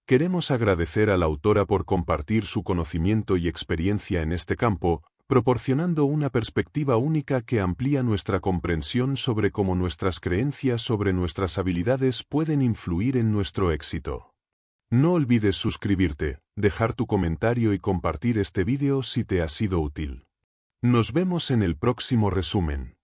Queremos agradecer a la autora por compartir su conocimiento y experiencia en este campo, proporcionando una perspectiva única que amplía nuestra comprensión sobre cómo nuestras creencias sobre nuestras habilidades pueden influir en nuestro éxito. No olvides suscribirte, dejar tu comentario y compartir este vídeo si te ha sido útil. Nos vemos en el próximo resumen.